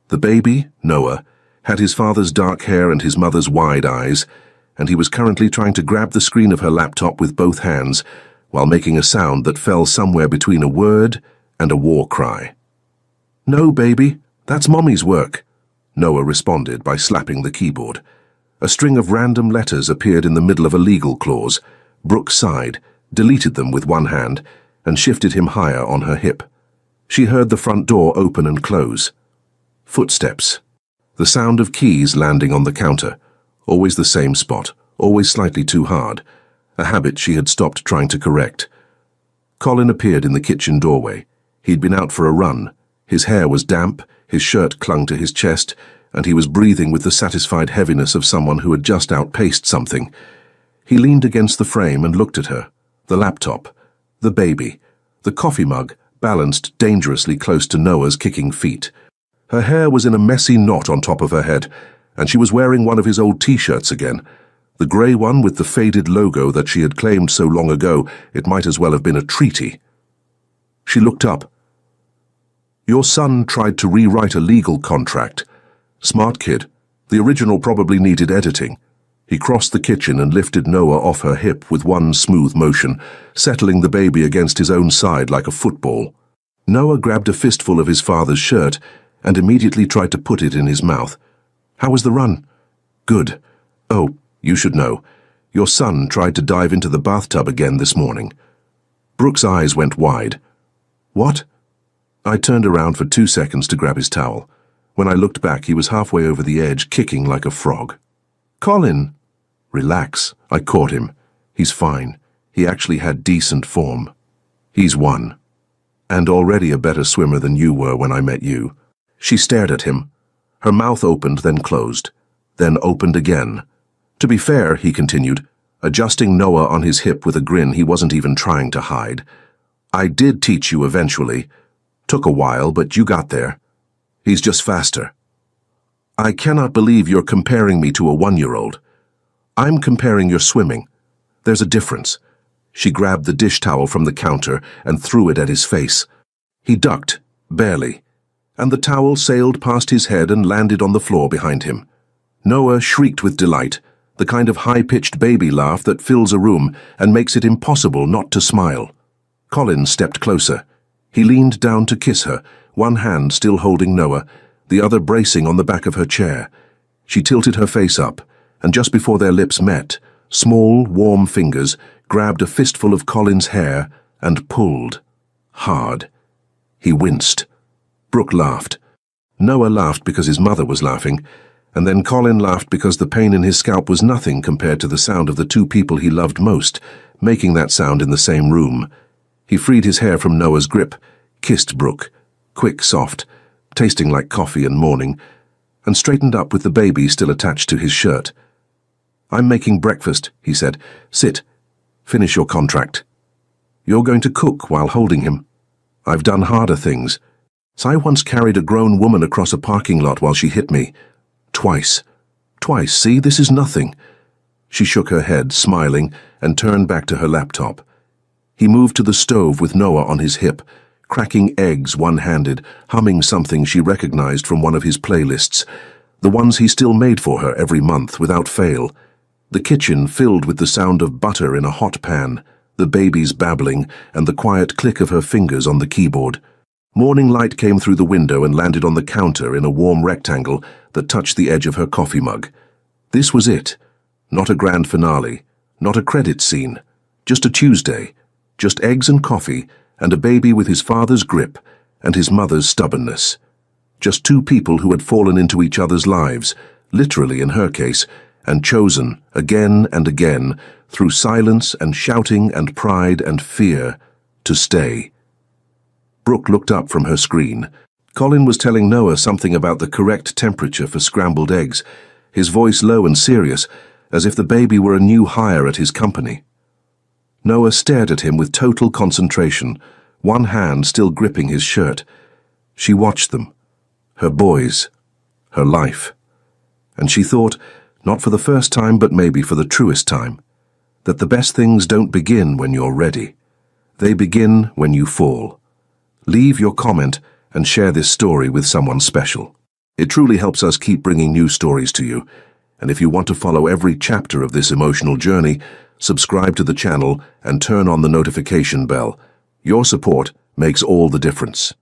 The baby, Noah, had his father's dark hair and his mother's wide eyes, and he was currently trying to grab the screen of her laptop with both hands while making a sound that fell somewhere between a word and a war cry. "No, baby, that's Mommy's work," Noah responded by slapping the keyboard. A string of random letters appeared in the middle of a legal clause. Brooke sighed, deleted them with one hand, and shifted him higher on her hip. She heard the front door open and close. Footsteps. The sound of keys landing on the counter. Always the same spot, always slightly too hard. A habit she had stopped trying to correct. Colin appeared in the kitchen doorway. He'd been out for a run. His hair was damp, his shirt clung to his chest, and he was breathing with the satisfied heaviness of someone who had just outpaced something. He leaned against the frame and looked at her. The laptop, the baby, the coffee mug balanced dangerously close to Noah's kicking feet. Her hair was in a messy knot on top of her head, and she was wearing one of his old t-shirts again, the grey one with the faded logo that she had claimed so long ago it might as well have been a treaty. She looked up. "Your son tried to rewrite a legal contract. Smart kid. The original probably needed editing." He crossed the kitchen and lifted Noah off her hip with one smooth motion, settling the baby against his own side like a football. Noah grabbed a fistful of his father's shirt and immediately tried to put it in his mouth. "How was the run?" "Good. Oh, you should know. Your son tried to dive into the bathtub again this morning." Brooke's eyes went wide. "What?" I turned around for 2 seconds to grab his towel. When I looked back, he was halfway over the edge, kicking like a frog. "Colin!" "Relax." I caught him. "He's fine. He actually had decent form." He's won. And already a better swimmer than you were when I met you. She stared at him. Her mouth opened, then closed, then opened again. To be fair, he continued, adjusting Noah on his hip with a grin he wasn't even trying to hide. I did teach you eventually. Took a while, but you got there. He's just faster. I cannot believe you're comparing me to a 1-year-old. I'm comparing your swimming. There's a difference. She grabbed the dish towel from the counter and threw it at his face. He ducked, barely, and the towel sailed past his head and landed on the floor behind him. Noah shrieked with delight, the kind of high-pitched baby laugh that fills a room and makes it impossible not to smile. Colin stepped closer. He leaned down to kiss her, one hand still holding Noah, the other bracing on the back of her chair. She tilted her face up, and just before their lips met, small, warm fingers grabbed a fistful of Colin's hair and pulled. Hard. He winced. Brooke laughed. Noah laughed because his mother was laughing, and then Colin laughed because the pain in his scalp was nothing compared to the sound of the two people he loved most, making that sound in the same room. He freed his hair from Noah's grip, kissed Brooke, quick, soft, tasting like coffee and morning, and straightened up with the baby still attached to his shirt. I'm making breakfast, he said. Sit. Finish your contract. You're going to cook while holding him. I've done harder things. So I once carried a grown woman across a parking lot while she hit me. Twice. Twice, see, this is nothing. She shook her head, smiling, and turned back to her laptop. He moved to the stove with Noah on his hip, cracking eggs one-handed, humming something she recognized from one of his playlists, the ones he still made for her every month without fail. The kitchen filled with the sound of butter in a hot pan, the baby's babbling, and the quiet click of her fingers on the keyboard. Morning light came through the window and landed on the counter in a warm rectangle that touched the edge of her coffee mug. This was it. Not a grand finale, not a credit scene, just a Tuesday, just eggs and coffee, and a baby with his father's grip and his mother's stubbornness. Just two people who had fallen into each other's lives, literally in her case, and chosen, again and again, through silence and shouting and pride and fear, to stay. Brooke looked up from her screen. Colin was telling Noah something about the correct temperature for scrambled eggs, his voice low and serious, as if the baby were a new hire at his company. Noah stared at him with total concentration, one hand still gripping his shirt. She watched them, her boys, her life, and she thought, not for the first time but maybe for the truest time, that the best things don't begin when you're ready. They begin when you fall. Leave your comment and share this story with someone special. It truly helps us keep bringing new stories to you, and if you want to follow every chapter of this emotional journey, subscribe to the channel and turn on the notification bell. Your support makes all the difference.